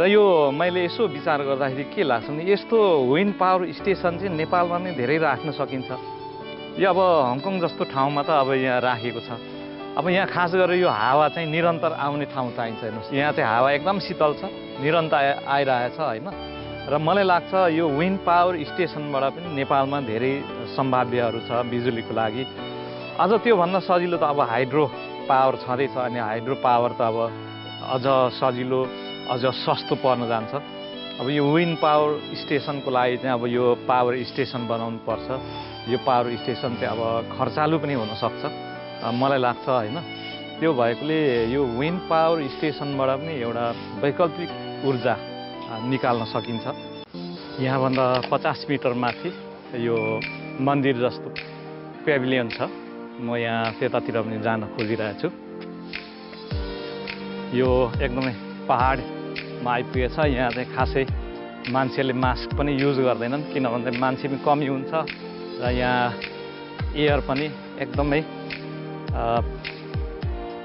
Speaker 1: र यो मैले यसो विचार गर्दाखेरि के लाग्छ भने यस्तो विन्ड पावर स्टेसन चाहिँ नेपालमा नै धेरै राख्न सकिन्छ। यो अब हङकङ जस्तो ठाउँमा त अब यहाँ राखेको छ। अब यहाँ खास गरेर यो हावा चाहिँ निरन्तर आउने ठाउँ चाहिन्छ। हेर्नुहोस्, यहाँ चाहिँ हावा एकदम शीतल छ, निरन्तर आइरहेछ हैन। र मलाई लाग्छ यो विन्ड पावर स्टेसनबाट पनि नेपालमा धेरै सम्भाव्यहरू छ बिजुलीको लागि। अझ त्योभन्दा सजिलो त अब हाइड्रो पावर छँदैछ। अनि हाइड्रो पावर त अब अझ सजिलो, अझ सस्तो पर्न जान्छ। अब यो विन्ड पावर स्टेसनको लागि चाहिँ अब यो पावर स्टेसन बनाउनु पर्छ। यो पावर स्टेसन चाहिँ अब खर्चालु पनि हुनसक्छ मलाई लाग्छ हैन। त्यो भएकोले यो विन्ड पावर स्टेसनबाट पनि एउटा वैकल्पिक ऊर्जा निकाल्न सकिन्छ। यहाँभन्दा 50 मिटर माथि यो मन्दिर जस्तो पेभिलियन छ। म यहाँ त्यतातिर पनि जान खोजिरहेको छु। यो एकदमै पहाडमा आइपुगेछ। यहाँ चाहिँ खासै मान्छेले मास्क पनि युज गर्दैनन्, किनभने मान्छे पनि कमी हुन्छ र यहाँ एयर पनि एकदमै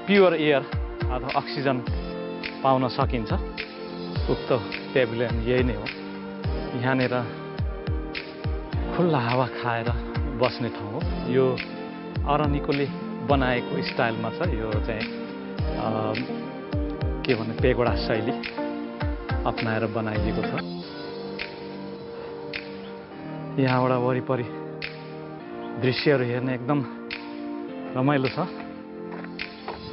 Speaker 1: प्योर एयर अथवा अक्सिजन पाउन सकिन्छ। उक्त पेभिलियन यही नै हो। यहाँनिर खुल्ला हावा खाएर बस्ने ठाउँ हो। यो अरनिकोले बनाएको स्टाइलमा छ। यो चाहिँ के भन्ने पेगोडा शैली अपनाएर बनाइएको छ। यहाँबाट वरिपरि दृश्यहरू हेर्न एकदम रमाइलो छ।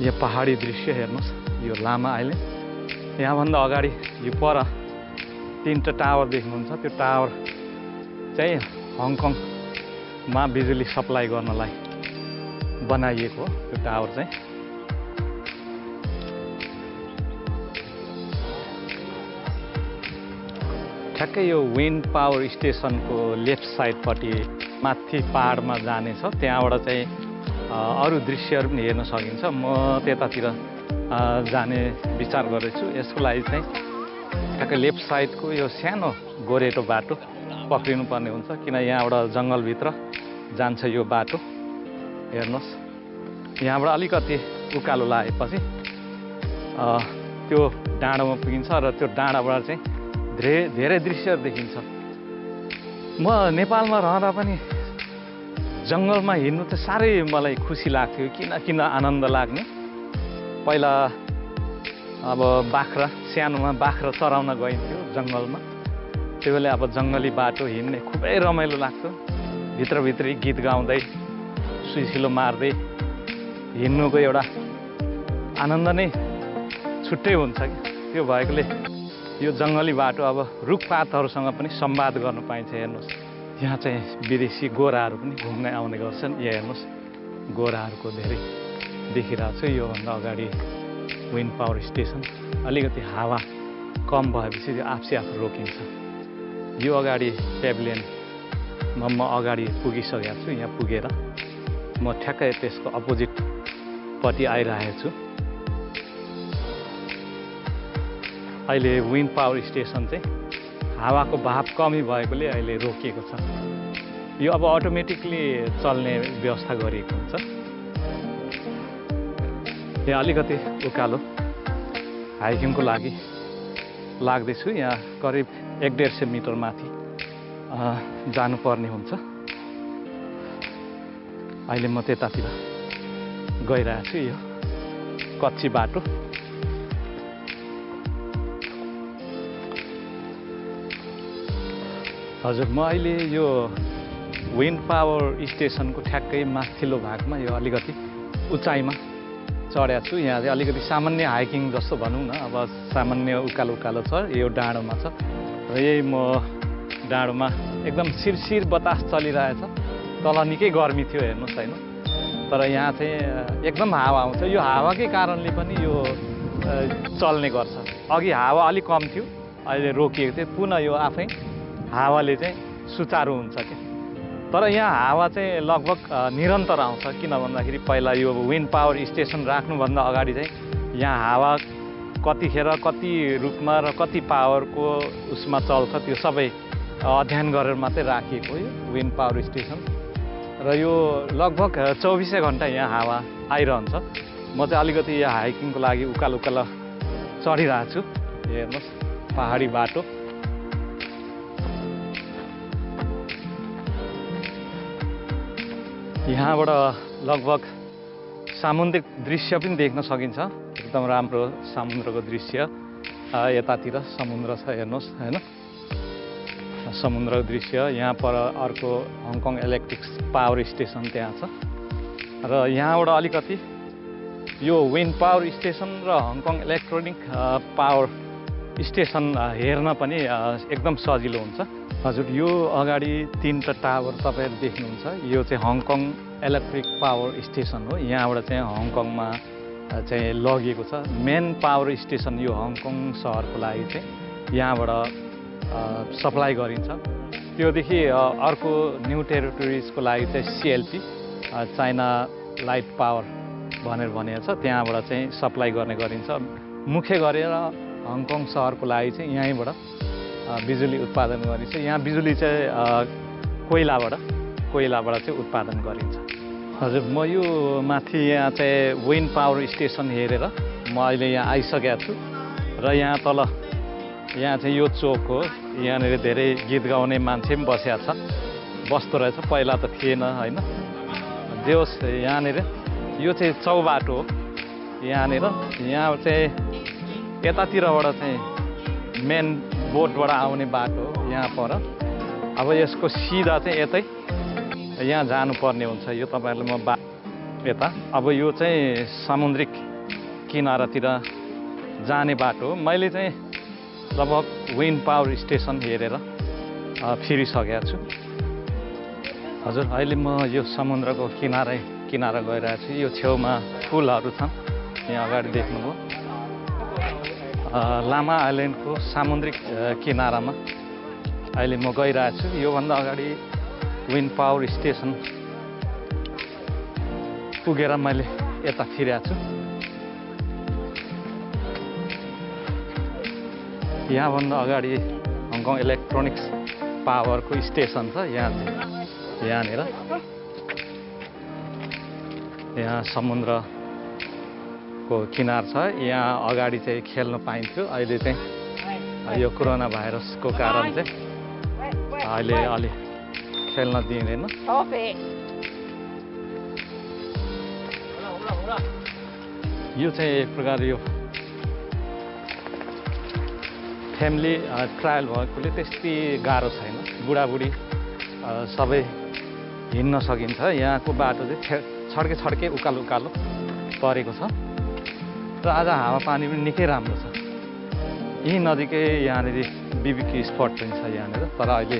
Speaker 1: यो पहाडी दृश्य हेर्नुहोस्, यो लामा आइल्यान्ड। यहाँभन्दा अगाडि यो पर 3टा टावर देख्नुहुन्छ। त्यो टावर चाहिँ हङकङमा बिजुली सप्लाई गर्नलाई बनाइएको हो। त्यो टावर चाहिँ ठ्याक्कै यो विन्ड पावर स्टेसनको लेफ्ट साइडपट्टि माथि पहाडमा जाने छ। त्यहाँबाट चाहिँ अरू दृश्यहरू पनि हेर्न सकिन्छ। म त्यतातिर जाने विचार गरेछु। यसको लागि चाहिँ ठ्याक्कै लेफ्ट साइडको यो सानो गोरेटो बाटो पक्रिनुपर्ने हुन्छ, किन यहाँबाट जङ्गलभित्र जान्छ यो बाटो। हेर्नुहोस्, यहाँबाट अलिकति उकालो लागेपछि त्यो डाँडोमा पुगिन्छ र त्यो डाँडाबाट चाहिँ धेरै दृश्यहरू देखिन्छ। म नेपालमा रहँदा पनि जङ्गलमा हिँड्नु त साह्रै मलाई खुसी लाग्थ्यो। किन आनन्द लाग्ने, पहिला अब सानोमा बाख्रा चराउन गइन्थ्यो जङ्गलमा। त्यो बेला अब जङ्गली बाटो हिँड्ने खुबै रमाइलो लाग्थ्यो। भित्रभित्रै गीत गाउँदै सुइसिलो मार्दै हिँड्नुको एउटा आनन्द नै छुट्टै हुन्छ कि। त्यो भएकोले यो जङ्गली बाटो अब रुखपातहरूसँग पनि संवाद गर्न पाइन्छ। हेर्नुहोस्, यहाँ चाहिँ विदेशी गोराहरू पनि घुम्न आउने गर्छन्। यहाँ हेर्नुहोस्, गोराहरूको धेरै देखिरहेको छ। योभन्दा अगाडि विन्ड पावर स्टेसन, अलिकति हावा कम भएपछि त्यो आफै रोकिन्छ। यो अगाडि पेभिलियनमा म अगाडि पुगिसकेको छु। यहाँ पुगेर म ठ्याक्कै त्यसको अपोजिटपट्टि आइरहेको छु। अहिले विन्ड पावर स्टेसन चाहिँ हावाको भाव कमी भएकोले अहिले रोकिएको छ। यो अब अटोमेटिकली चल्ने व्यवस्था गरिएको हुन्छ। यहाँ अलिकति उकालो हाइकिङको लागि लाग्दैछु। यहाँ करिब 150 मिटर माथि जानुपर्ने हुन्छ। अहिले म त्यतातिर गइरहेको छु। यो कच्ची बाटो। हजुर, म अहिले यो विन्ड पावर स्टेसनको ठ्याक्कै माथिल्लो भागमा यो अलिकति उचाइमा चढेको छु। यहाँ चाहिँ अलिकति सामान्य हाइकिङ जस्तो भनौँ न। अब सामान्य उकालो छ। यो डाँडोमा छ र यही म डाँडोमा एकदम सिरसिर बतास चलिरहेछ। तल निकै गर्मी थियो, हेर्नुहोस् होइन। तर यहाँ चाहिँ एकदम हावा आउँछ। यो हावाकै कारणले पनि यो चल्ने गर्छ। अघि हावा अलिक कम थियो, अहिले रोकिएको थियो। पुनः यो आफै हावाले चाहिँ सुचारू हुन्छ कि। तर यहाँ हावा चाहिँ लगभग निरन्तर आउँछ। किन भन्दाखेरि पहिला यो विन्ड पावर स्टेसन राख्नुभन्दा अगाडि चाहिँ यहाँ हावा कतिखेर कति रूपमा र कति पावरको उसमा चल्छ त्यो सबै अध्ययन गरेर मात्रै राखिएको हो यो विन्ड पावर स्टेसन। र यो लगभग 24 घन्टा यहाँ हावा आइरहन्छ। म चाहिँ अलिकति यहाँ हाइकिङको लागि उकालो चढिरहेको छु। हेर्नुहोस्, पहाडी बाटो। यहाँबाट लगभग सामुद्रिक दृश्य पनि देख्न सकिन्छ। एकदम राम्रो समुद्रको दृश्य। यतातिर समुद्र छ, हेर्नुहोस् होइन। समुद्रको दृश्य। यहाँ पर अर्को हङकङ इलेक्ट्रिक पावर स्टेसन त्यहाँ छ। र यहाँबाट अलिकति यो विन्ड पावर स्टेसन र हङकङ इलेक्ट्रोनिक पावर स्टेसन हेर्न पनि एकदम सजिलो हुन्छ। हजुर, यो अगाडि 3टा टावर तपाईँहरू देख्नुहुन्छ। यो चाहिँ हङकङ इलेक्ट्रिक पावर स्टेसन हो। यहाँबाट चाहिँ हङकङमा चाहिँ लगिएको छ। मेन पावर स्टेसन यो हङकङ सहरको लागि चाहिँ यहाँबाट सप्लाई गरिन्छ। त्योदेखि अर्को न्यू टेरिटोरिजको लागि चाहिँ CLP चाइना लाइट पावर भनेर भनिएको छ। त्यहाँबाट चाहिँ सप्लाई गर्ने गरिन्छ। मुख्य गरेर हङकङ सहरको लागि चाहिँ यहीँबाट बिजुली उत्पादन गरिन्छ। यहाँ बिजुली चाहिँ कोइलाबाट चाहिँ उत्पादन गरिन्छ। हजुर, म यो माथि यहाँ चाहिँ विन्ड पावर स्टेसन हेरेर म अहिले यहाँ आइसकेको छु। र यहाँ तल यहाँ चाहिँ यो चोक हो। यहाँनिर धेरै गीत गाउने मान्छे पनि बस्दो रहेछ। पहिला त थिएन होइन। जे होस्, यहाँनिर यो चाहिँ चौबाटो हो। यहाँ चाहिँ यतातिरबाट चाहिँ मेन बोटबाट आउने बाटो हो यहाँ पर। अब यसको सिधा चाहिँ यतै यहाँ जानुपर्ने हुन्छ। यो तपाईँहरूले म यता अब यो चाहिँ समुद्रिक किनारातिर जाने बाटो हो। मैले चाहिँ लगभग विन्ड पावर स्टेसन हेरेर फिरिसकेको छु। हजुर, अहिले म यो समुद्रको किनारा गइरहेको छु। यो छेउमा फुलहरू छन्। यहाँ अगाडि देख्नुभयो लामा आइल्यान्डको सामुद्रिक किनारामा अहिले म गइरहेको छु। योभन्दा अगाडि विन्ड पावर स्टेसन पुगेर मैले यता फिरेको छु। यहाँभन्दा अगाडि हङकङ इलेक्ट्रोनिक्स पावरको स्टेसन छ। यहाँनिर यहाँ समुद्र को किनार छ। यहाँ अगाडि चाहिँ खेल्न पाइन्थ्यो। अहिले चाहिँ यो कोरोना भाइरसको कारण चाहिँ अहिले अलि खेल्न दिँदैन। यो चाहिँ एक प्रकार यो फ्यामिली ट्रायल भएकोले त्यति गाह्रो छैन। बुढाबुढी सबै हिँड्न सकिन्छ। यहाँको बाटो चाहिँ छड्के उकालो उकालो परेको छ र आज हावापानी पनि निकै राम्रो छ। यहीँ नजिकै यहाँनिर बिबिक्यू स्पट पनि छ यहाँनिर, तर अहिले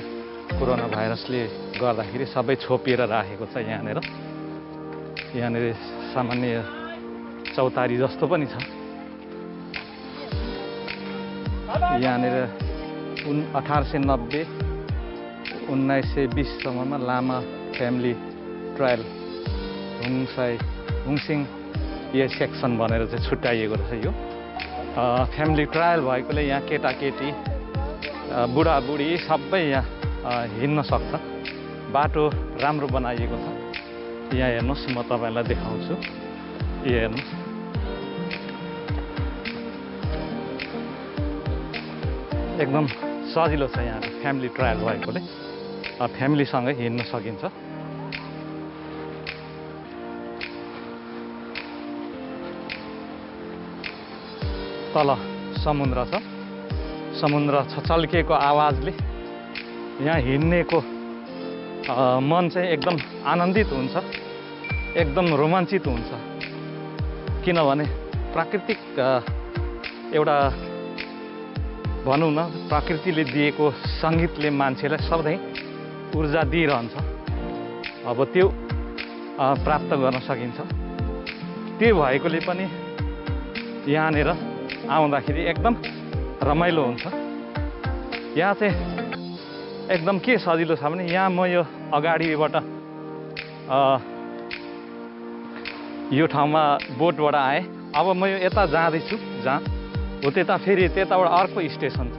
Speaker 1: कोरोना भाइरसले गर्दाखेरि सबै छोपिएर राखेको छ। यहाँनिर सामान्य चौतारी जस्तो पनि छ। यहाँनिर 1890 1920 सम्ममा लामा फ्यामिली ट्रायल हुङसिङ यो सेक्सन भनेर चाहिँ छुट्याइएको रहेछ। यो फ्यामिली ट्रायल भएकोले यहाँ केटाकेटी बुढाबुढी सबै यहाँ हिँड्न सक्छ। बाटो राम्रो बनाइएको छ। यहाँ हेर्नुहोस्, म तपाईँलाई देखाउँछु। यो हेर्नुहोस्, एकदम सजिलो छ। यहाँ फ्यामिली ट्रायल भएकोले फ्यामिलीसँगै हिँड्न सकिन्छ। तल समुद्र छ। समुद्र छचल्किएको आवाजले यहाँ हिँड्नेको मन चाहिँ एकदम आनन्दित हुन्छ, एकदम रोमाञ्चित हुन्छ। किनभने प्राकृतिक एउटा भनौँ न, प्रकृतिले दिएको सङ्गीतले मान्छेलाई सधैँ ऊर्जा दिइरहन्छ। अब त्यो प्राप्त गर्न सकिन्छ। त्यो भएकोले पनि यहाँनिर आउँदाखेरि एकदम रमाइलो हुन्छ। यहाँ चाहिँ एकदम के सजिलो छ भने यहाँ म यो अगाडिबाट यो ठाउँमा बोटबाट आएँ। अब म यो यता जाँदैछु, जहाँ हो त्यता फेरि त्यताबाट अर्को स्टेसन छ।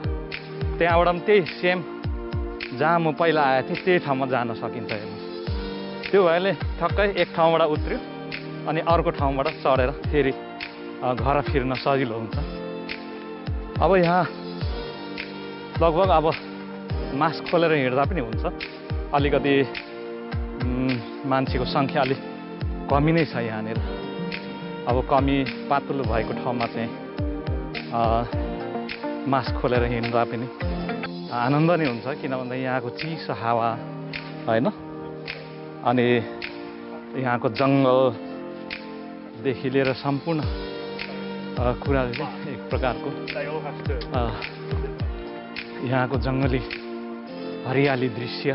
Speaker 1: त्यहाँबाट पनि त्यही सेम जहाँ म पहिला आएको थिएँ त्यही ठाउँमा जान सकिन्छ। हेर्नुहोस्, त्यो भएले ठक्कै एक ठाउँबाट उत्र्यो अनि अर्को ठाउँबाट चढेर फेरि घर फिर्न सजिलो हुन्छ। अब यहाँ लगभग अब मास्क खोलेर हिँड्दा पनि हुन्छ। अलिकति मान्छेको सङ्ख्या अलिक कमी नै छ यहाँनिर। अब कमी पातलो भएको ठाउँमा चाहिँ मास्क खोलेर हिँड्दा पनि आनन्द नै हुन्छ। किन भन्दा यहाँको चिसो हावा होइन, अनि यहाँको जङ्गलदेखि लिएर सम्पूर्ण कुराले एक प्रकारको यहाँको जङ्गली हरियाली दृश्य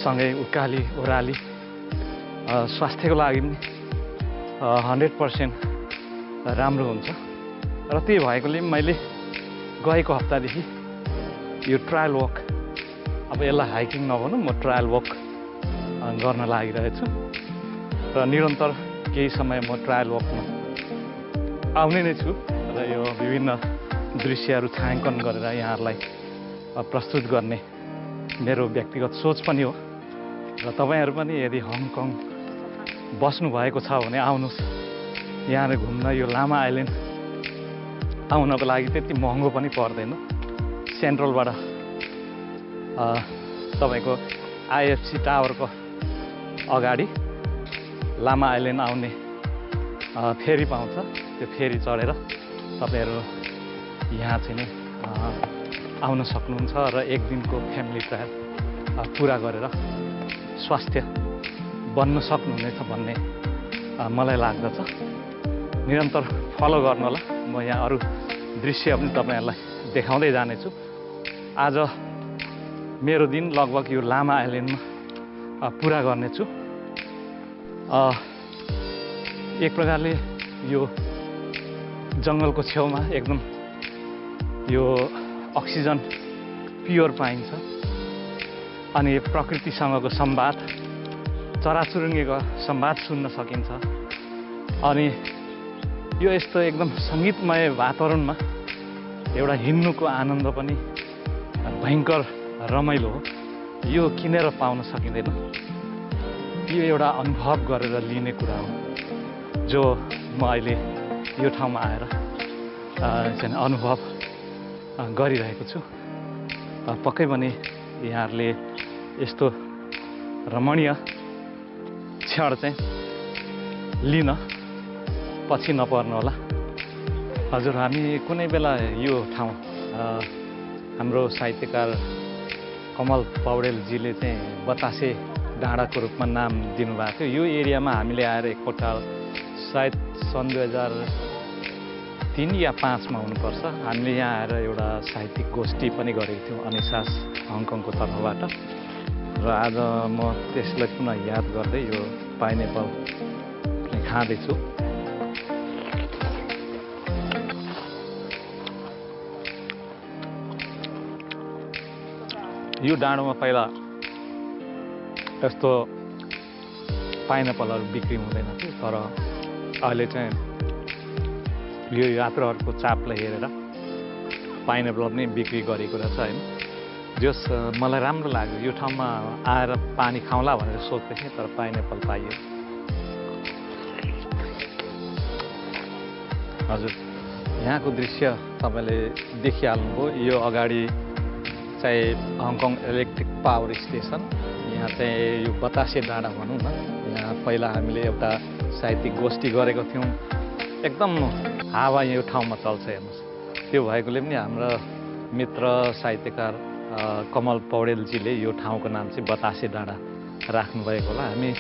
Speaker 1: सँगै उकाली ओह्राली स्वास्थ्यको लागि पनि 100% राम्रो हुन्छ। र त्यही भएकोले मैले गएको हप्तादेखि यो ट्रायल वक, अब यसलाई हाइकिङ नभनौँ, म ट्रायल वक गर्न लागिरहेछु। र निरन्तर केही समय म ट्रायल वकमा आउने नै छु र यो विभिन्न दृश्यहरू छायाङ्कन गरेर यहाँहरूलाई प्रस्तुत गर्ने मेरो व्यक्तिगत सोच पनि हो। र तपाईँहरू पनि यदि हङकङ बस्नुभएको छ भने आउनुहोस् यहाँ घुम्न। यो लामा आइल्यान्ड आउनको लागि त्यति महँगो पनि पर्दैन। सेन्ट्रलबाट तपाईँको आइएफसी टावरको अगाडि लामा आइल्यान्ड आउने फेरी पाउँछ। त्यो फेरी चढेर तपाईँहरू यहाँ चाहिँ नै आउन सक्नुहुन्छ र एक दिनको फ्यामिली ट्रायल पुरा गरेर स्वास्थ्य बन्न सक्नुहुनेछ भन्ने मलाई लाग्दछ। निरन्तर फलो गर्नु होला। म यहाँ अरू दृश्य पनि तपाईँहरूलाई देखाउँदै जानेछु। आज मेरो दिन लगभग यो लामा आइल्यान्डमा पुरा गर्नेछु। एक प्रकारले यो जङ्गलको छेउमा एकदम यो अक्सिजन प्योर पाइन्छ अनि प्रकृतिसँगको संवाद, चराचुरुङ्गीको संवाद सुन्न सकिन्छ। अनि यो यस्तो एकदम सङ्गीतमय वातावरणमा एउटा हिँड्नुको आनन्द पनि भयङ्कर रमाइलो हो। यो किनेर पाउन सकिँदैन। यो एउटा अनुभव गरेर लिने कुरा हो जो म अहिले यो ठाउँमा आएर चाहिँ अनुभव गरिरहेको छु। पक्कै पनि यहाँहरूले यस्तो रमणीय क्षण चाहिँ लिन पछि नपर्नु होला। हजुर, हामी कुनै बेला यो ठाउँ हाम्रो साहित्यकार कमल पौडेलजीले चाहिँ बतासे डाँडाको रूपमा नाम दिनुभएको थियो। यो एरियामा हामीले आएर एकपल्ट सायद सन् 2003 या 2005 मा हुनुपर्छ, हामीले यहाँ आएर एउटा साहित्यिक गोष्ठी पनि गरेको थियौँ अनिसास हङकङको तर्फबाट। र आज म त्यसलाई पुनः याद गर्दै यो पाइनएप्पल खाँदैछु। यो डाँडोमा पहिला यस्तो पाइनएप्पलहरू बिक्री हुँदैन थियो, तर अहिले चाहिँ यो यात्रुहरूको चापलाई हेरेर पाइनएप्पल पनि बिक्री गरेको रहेछ होइन। जस मलाई राम्रो लाग्यो, यो ठाउँमा आएर पानी खाउँला भनेर सोच्दै थिएँ, तर पाइनएप्पल पाइयो। हजुर, यहाँको दृश्य तपाईँले देखिहाल्नुभयो। यो अगाडि चाहिँ हङकङ इलेक्ट्रिक पावर स्टेसन, यहाँ चाहिँ यो बतासे डाँडा भनौँ न। यहाँ पहिला हामीले एउटा साहित्यिक गोष्ठी गरेको थियौँ, एकदम हावा यो ठाउँमा चल्छ हेर्नुहोस्। त्यो भएकोले पनि हाम्रो मित्र साहित्यकार कमल पौडेलजीले यो ठाउँको नाम चाहिँ बतासे डाँडा राख्नुभएको होला। हामी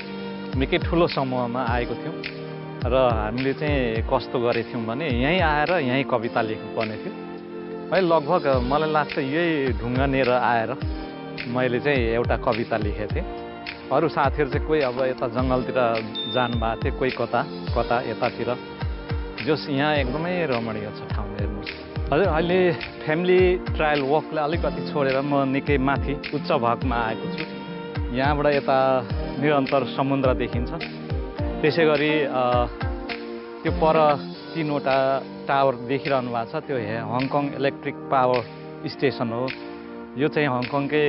Speaker 1: निकै ठुलो समूहमा आएको थियौँ र हामीले चाहिँ कस्तो गरेको थियौँ भने यहीँ आएर यहीँ कविता लेख्नुपर्ने थियो। अहिले लगभग मलाई लाग्छ यही ढुङ्गानेर आएर मैले चाहिँ एउटा कविता लेखेको थिएँ। अरू साथीहरू चाहिँ कोही अब यता जङ्गलतिर जानुभएको थियो, कोही कता कता यतातिर। जस यहाँ एकदमै रमणीय छ ठाउँ हेर्नुहोस्। हजुर, अहिले फ्यामिली ट्रायल वकलाई अलिकति छोडेर म निकै माथि उच्च भागमा आएको छु। यहाँबाट यता निरन्तर समुद्र देखिन्छ। त्यसै गरी त्यो पर 3वटा टावर देखिरहनु भएको छ, त्यो हङकङ इलेक्ट्रिक पावर स्टेसन हो। यो चाहिँ हङकङकै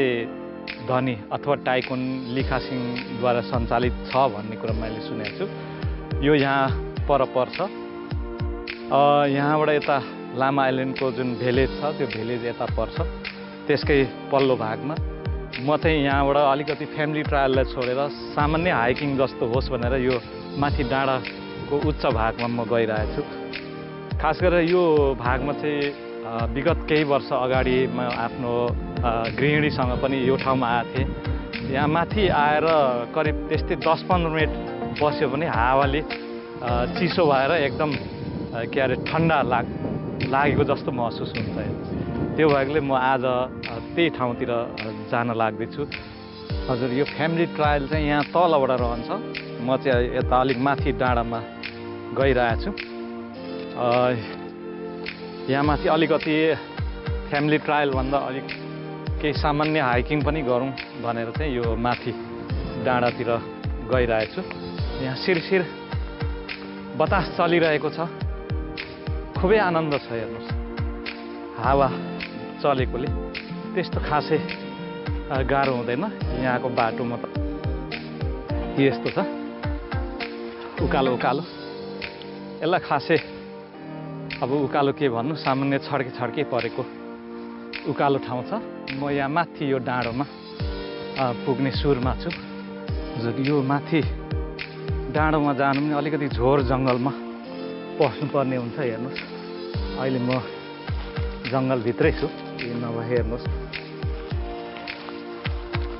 Speaker 1: धनी अथवा टाइकुन लिखासिङद्वारा सञ्चालित छ भन्ने कुरा मैले सुनेको छु। यो यहाँ पर पर्छ। यहाँबाट यता लामा आइल्यान्डको जुन भिलेज छ, त्यो भिलेज यता पर्छ, त्यसकै पल्लो भागमा। म चाहिँ यहाँबाट अलिकति फ्यामिली ट्रायललाई छोडेर सामान्य हाइकिङ जस्तो होस् भनेर यो माथि डाँडाको उच्च भागमा म गइरहेको छु। खास गरेर यो भागमा चाहिँ विगत केही वर्ष अगाडि म आफ्नो गृहिणीसँग पनि यो ठाउँमा आएको थिएँ। यहाँ माथि आएर करिब त्यस्तै 10-15 मिनट बस्यो भने हावाले चिसो भएर एकदम के अरे ठन्डा लागेको जस्तो महसुस हुन्छ। त्यो भएकोले म आज त्यही ठाउँतिर जान लाग्दैछु। हजुर, यो फ्यामिली ट्रायल चाहिँ यहाँ तलबाट रहन्छ, म चाहिँ यता अलिक माथि डाँडामा गइरहेको छु। यहाँ माथि अलिकति फ्यामिली ट्रायलभन्दा अलिक केही सामान्य हाइकिङ पनि गरौँ भनेर चाहिँ यो माथि डाँडातिर गइरहेको छु। यहाँ सिरसिर बतास चलिरहेको छ, खुबै आनन्द छ हेर्नुहोस्। हावा चलेकोले त्यस्तो खासै गाह्रो हुँदैन। यहाँको बाटोमा त यस्तो छ, उकालो उकालो। यसलाई खासै अब उकालो के भन्नु, सामान्य छड्के परेको उकालो ठाउँ छ। म यहाँ माथि यो डाँडोमा पुग्ने सुरमा छु। हजुर, यो माथि डाँडोमा जानु पनि अलिकति झोर जङ्गलमा पस्नुपर्ने हुन्छ हेर्नुहोस्। अहिले म जङ्गलभित्रै छु। यो नभए हेर्नुहोस्,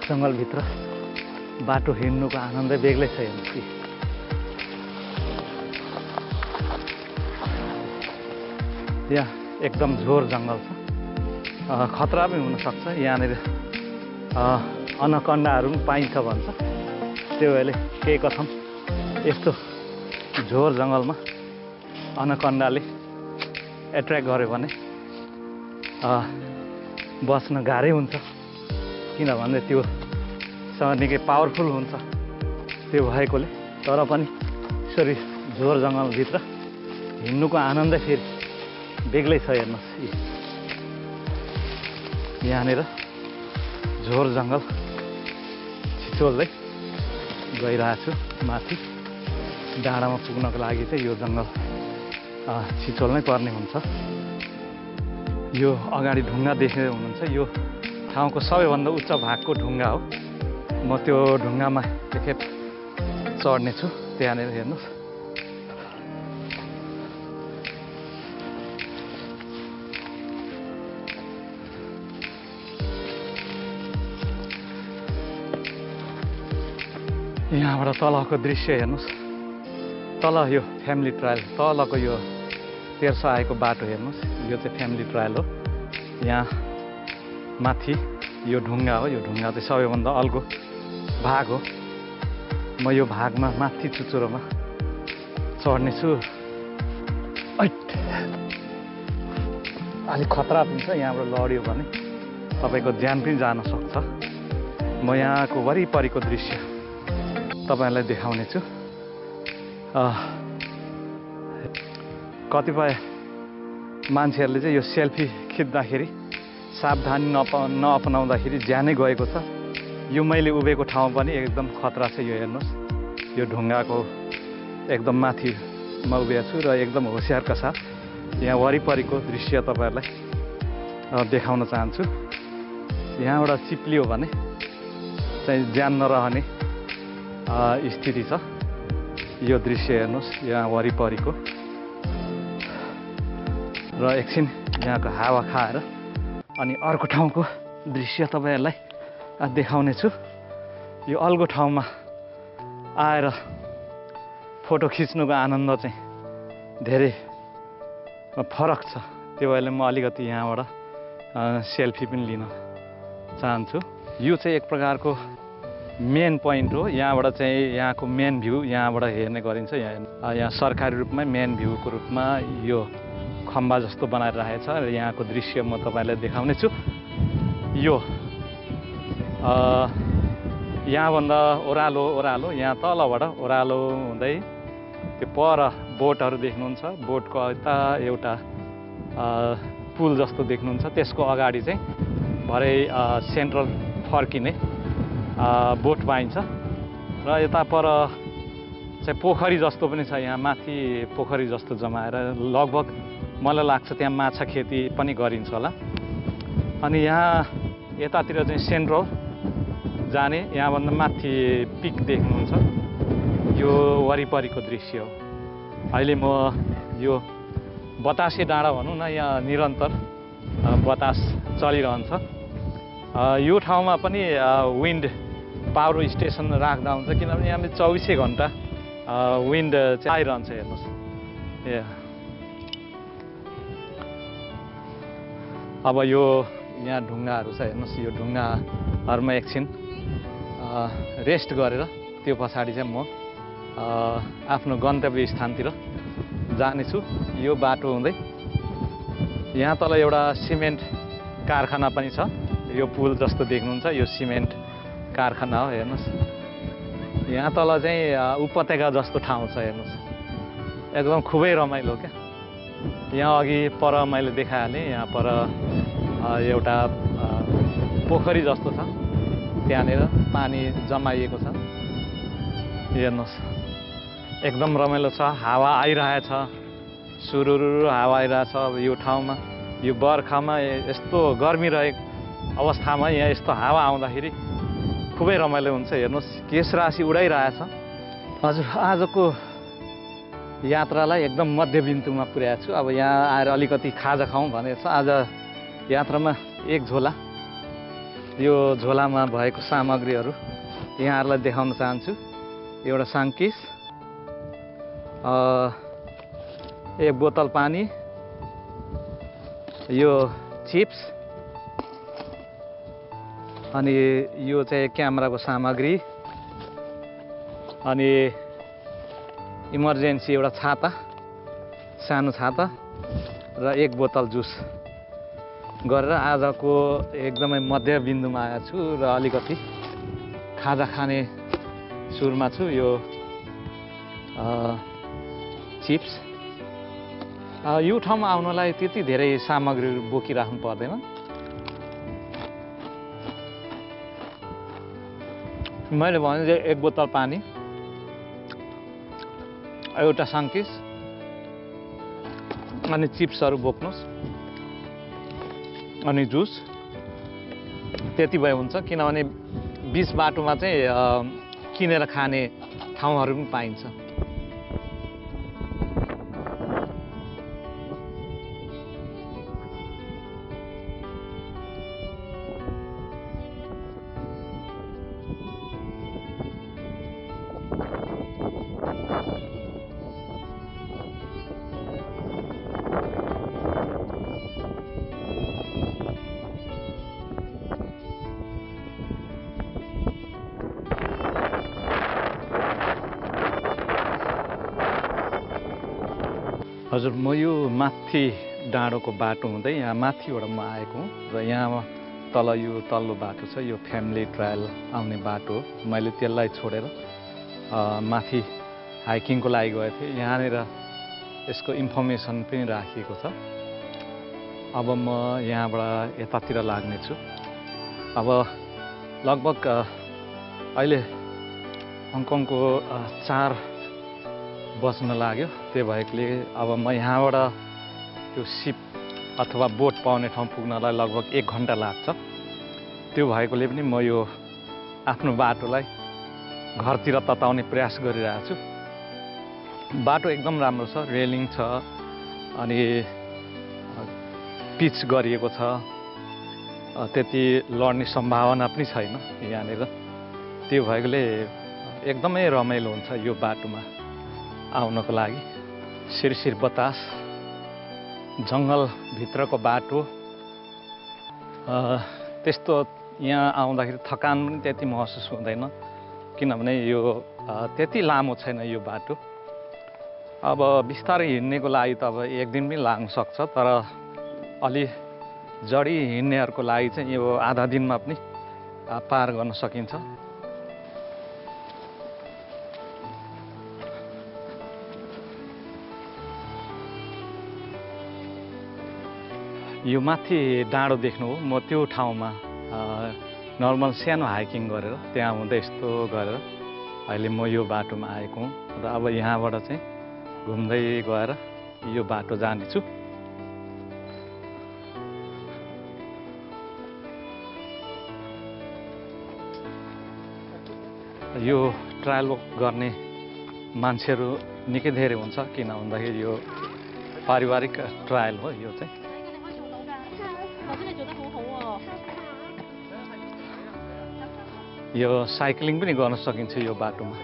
Speaker 1: जङ्गलभित्र बाटो हिँड्नुको आनन्दै बेग्लै छ हेर्नुहोस् कि। यहाँ एकदम झोर जङ्गल छ, खतरा पनि हुनसक्छ। यहाँनिर अनकन्डाहरू पनि पाइन्छ भन्छ। त्यो भएले केही कथम यस्तो झोर जङ्गलमा अनकन्डाले एट्र्याक्ट गर्यो भने बस्न गाह्रै हुन्छ, किनभने त्योसँग निकै पावरफुल हुन्छ। त्यो भएकोले तर पनि यसरी झोर जङ्गलभित्र हिँड्नुको आनन्दै फेरि बेग्लै छ हेर्नुहोस्। यहाँनिर झोर जङ्गल छिचोल्दै गइरहेको छु माथि। डाँडामा पुग्नको लागि चाहिँ यो जङ्गल छिचोल्नै पर्ने हुन्छ। यो अगाडि ढुङ्गा देख्दै हुनुहुन्छ, यो ठाउँको सबैभन्दा उच्च भागको ढुङ्गा हो। म त्यो ढुङ्गामा एकखेप चढ्नेछु। त्यहाँनिर हेर्नुहोस्, यहाँबाट तलको दृश्य हेर्नुहोस्। तल यो फ्यामिली ट्रायल, तलको यो तेर्सो आएको बाटो हेर्नुहोस्, यो चाहिँ फ्यामिली ट्रायल हो। यहाँ माथि यो ढुङ्गा हो, यो ढुङ्गा चाहिँ सबैभन्दा अल्गो भाग हो। म यो भागमा माथि चुचुरोमा चढ्नेछु। अलिक खतरा पनि छ, यहाँबाट लड्यो भने तपाईँको ज्यान पनि जान सक्छ। म यहाँको वरिपरिको दृश्य तपाईँलाई देखाउनेछु। कतिपय मान्छेहरूले चाहिँ यो सेल्फी खिच्दाखेरि सावधानी नअपनाउँदाखेरि ज्यानै गएको छ। यो मैले उभिएको ठाउँ पनि एकदम खतरा छ। यो हेर्नुहोस्, यो ढुङ्गाको एकदम माथि म उभिएको छु र एकदम होसियारका साथ यहाँ वरिपरिको दृश्य तपाईँहरूलाई देखाउन चाहन्छु। यहाँबाट चिप्लियो भने चाहिँ ज्यान नरहने स्थिति छ। यो दृश्य हेर्नुहोस् यहाँ वरिपरिको, र एकछिन यहाँको हावा खाएर अनि अर्को ठाउँको दृश्य तपाईँहरूलाई देखाउनेछु। यो अल्गो ठाउँमा आएर फोटो खिच्नुको आनन्द चाहिँ धेरै फरक छ। त्यो भएर म अलिकति यहाँबाट सेल्फी पनि लिन चाहन्छु। यो चाहिँ एक प्रकारको मेन पोइन्ट हो। यहाँबाट चाहिँ यहाँको मेन भ्यू यहाँबाट हेर्ने गरिन्छ। यहाँ सरकारी रूपमा मेन भ्यूको रूपमा यो खम्बा जस्तो बनाएर राखेको छ र यहाँको दृश्य म तपाईँलाई देखाउने छु। यो यहाँभन्दा ओह्रालो यहाँ तलबाट ओह्रालो हुँदै त्यो पर बोटहरू देख्नुहुन्छ। बोटको यता एउटा पुल जस्तो देख्नुहुन्छ। त्यसको अगाडि चाहिँ भरे सेन्ट्रल फर्किने बोट पाइन्छ र यता पर चाहिँ पोखरी जस्तो पनि छ। यहाँ माथि पोखरी जस्तो जमाएर लगभग मलाई लाग्छ त्यहाँ माछा खेती पनि गरिन्छ होला। अनि यहाँ यतातिर चाहिँ सेन्ट्रल जाने यहाँभन्दा माथि पिक देख्नुहुन्छ। यो वरिपरिको दृश्य हो। अहिले म यो बतासे डाँडा भनौँ न, यहाँ निरन्तर बतास चलिरहन्छ। यो ठाउँमा पनि विन्ड पावर स्टेसन राख्दा हुन्छ, किनभने यहाँ 24 घन्टा विन्ड चाहिँ आइरहन्छ। हेर्नुहोस्, अब यो यहाँ ढुङ्गाहरू छ हेर्नुहोस्। यो ढुङ्गाहरूमा एकछिन रेस्ट गरेर त्यो पछाडि चाहिँ म आफ्नो गन्तव्य स्थानतिर जानेछु। यो बाटो हुँदै यहाँ तल एउटा सिमेन्ट कारखाना पनि छ। यो पुल जस्तो देख्नुहुन्छ, यो सिमेन्ट कारखाना हो। हेर्नुहोस्, यहाँ तल चाहिँ उपत्यका जस्तो ठाउँ छ। हेर्नुहोस्, एकदम खुबै रमाइलो क्या। यहाँ अघि पर मैले देखाइहालेँ, यहाँ पर एउटा पोखरी जस्तो छ, त्यहाँनिर पानी जमाइएको छ। हेर्नुहोस्, एकदम रमाइलो छ। हावा आइरहेछ, सुरुरु हावा आइरहेछ। यो ठाउँमा यो बर्खामा यस्तो गर्मी रहेको अवस्थामा यहाँ यस्तो हावा आउँदाखेरि खुबै रमाइलो हुन्छ। हेर्नुहोस्, केश राशि उडाइरहेछ। हजुर, आजको यात्रालाई एकदम मध्यबिन्दुमा पुर्याएको छु। अब यहाँ आएर अलिकति खाजा खाउँ भनेको छ। आज यात्रामा एक झोला, यो झोलामा भएको सामग्रीहरू यहाँहरूलाई देखाउन चाहन्छु। एउटा साङ्किस, एक बोतल पानी, यो चिप्स, अनि यो चाहिँ क्यामेराको सामग्री, अनि इमर्जेन्सी एउटा छाता, सानो छाता र एक बोतल जुस गरेर आजको एकदमै मध्यबिन्दुमा आएको छु र अलिकति खाजा खाने सुरमा छु। यो चिप्स, यो ठाउँमा आउनलाई त्यति धेरै सामग्रीहरू बोकिराख्नु पर्दैन। मैले भने एक बोतल पानी, एउटा साङ्किस अनि चिप्सहरू बोक्नुहोस् अनि जुस त्यति भए हुन्छ किनभने बिच बाटोमा चाहिँ किनेर खाने ठाउँहरू पनि पाइन्छ हजुर म यो माथि डाँडोको बाटो हुँदै यहाँ माथिबाट म आएको हुँ र यहाँ तल यो तल्लो बाटो छ यो फ्यामिली ट्रायल आउने बाटो हो मैले त्यसलाई छोडेर माथि हाइकिङको लागि गएको थिएँ यहाँनिर यसको इन्फर्मेसन पनि राखिएको छ अब म यहाँबाट यतातिर लाग्नेछु अब लगभग अहिले हङकङको 4 बज्न लाग्यो त्यो भएकोले अब म यहाँबाट त्यो सिप अथवा बोट पाउने ठाउँ पुग्नलाई लगभग 1 घन्टा लाग्छ त्यो भएकोले पनि म यो आफ्नो बाटोलाई घरतिर तताउने प्रयास गरिरहेको छु बाटो एकदम राम्रो छ रेलिङ छ अनि पिच गरिएको छ त्यति लड्ने सम्भावना पनि छैन यहाँनिर त्यो भएकोले एकदमै रमाइलो हुन्छ यो बाटोमा आउनको लागि शिरशिर बतास जङ्गलभित्रको बाटो त्यस्तो यहाँ आउँदाखेरि थकान पनि त्यति महसुस हुँदैन किनभने यो त्यति लामो छैन यो बाटो अब बिस्तारै हिँड्नेको लागि त अब 1 दिन पनि लाग्न सक्छ तर अलि जडी हिँड्नेहरूको लागि चाहिँ यो आधा दिनमा पनि पार गर्न सकिन्छ यो माथि डाँडो देख्नु हो म त्यो ठाउँमा नर्मल सानो हाइकिङ गरेर त्यहाँ हुँदै यस्तो गरेर अहिले म यो बाटोमा आएको हुँ र अब यहाँबाट चाहिँ घुम्दै गएर यो बाटो जानेछु यो ट्रायल वक गर्ने मान्छेहरू निकै धेरै हुन्छ किन भन्दाखेरि यो पारिवारिक ट्रायल हो यो चाहिँ यो साइक्लिङ पनि गर्न सकिन्छ यो बाटोमा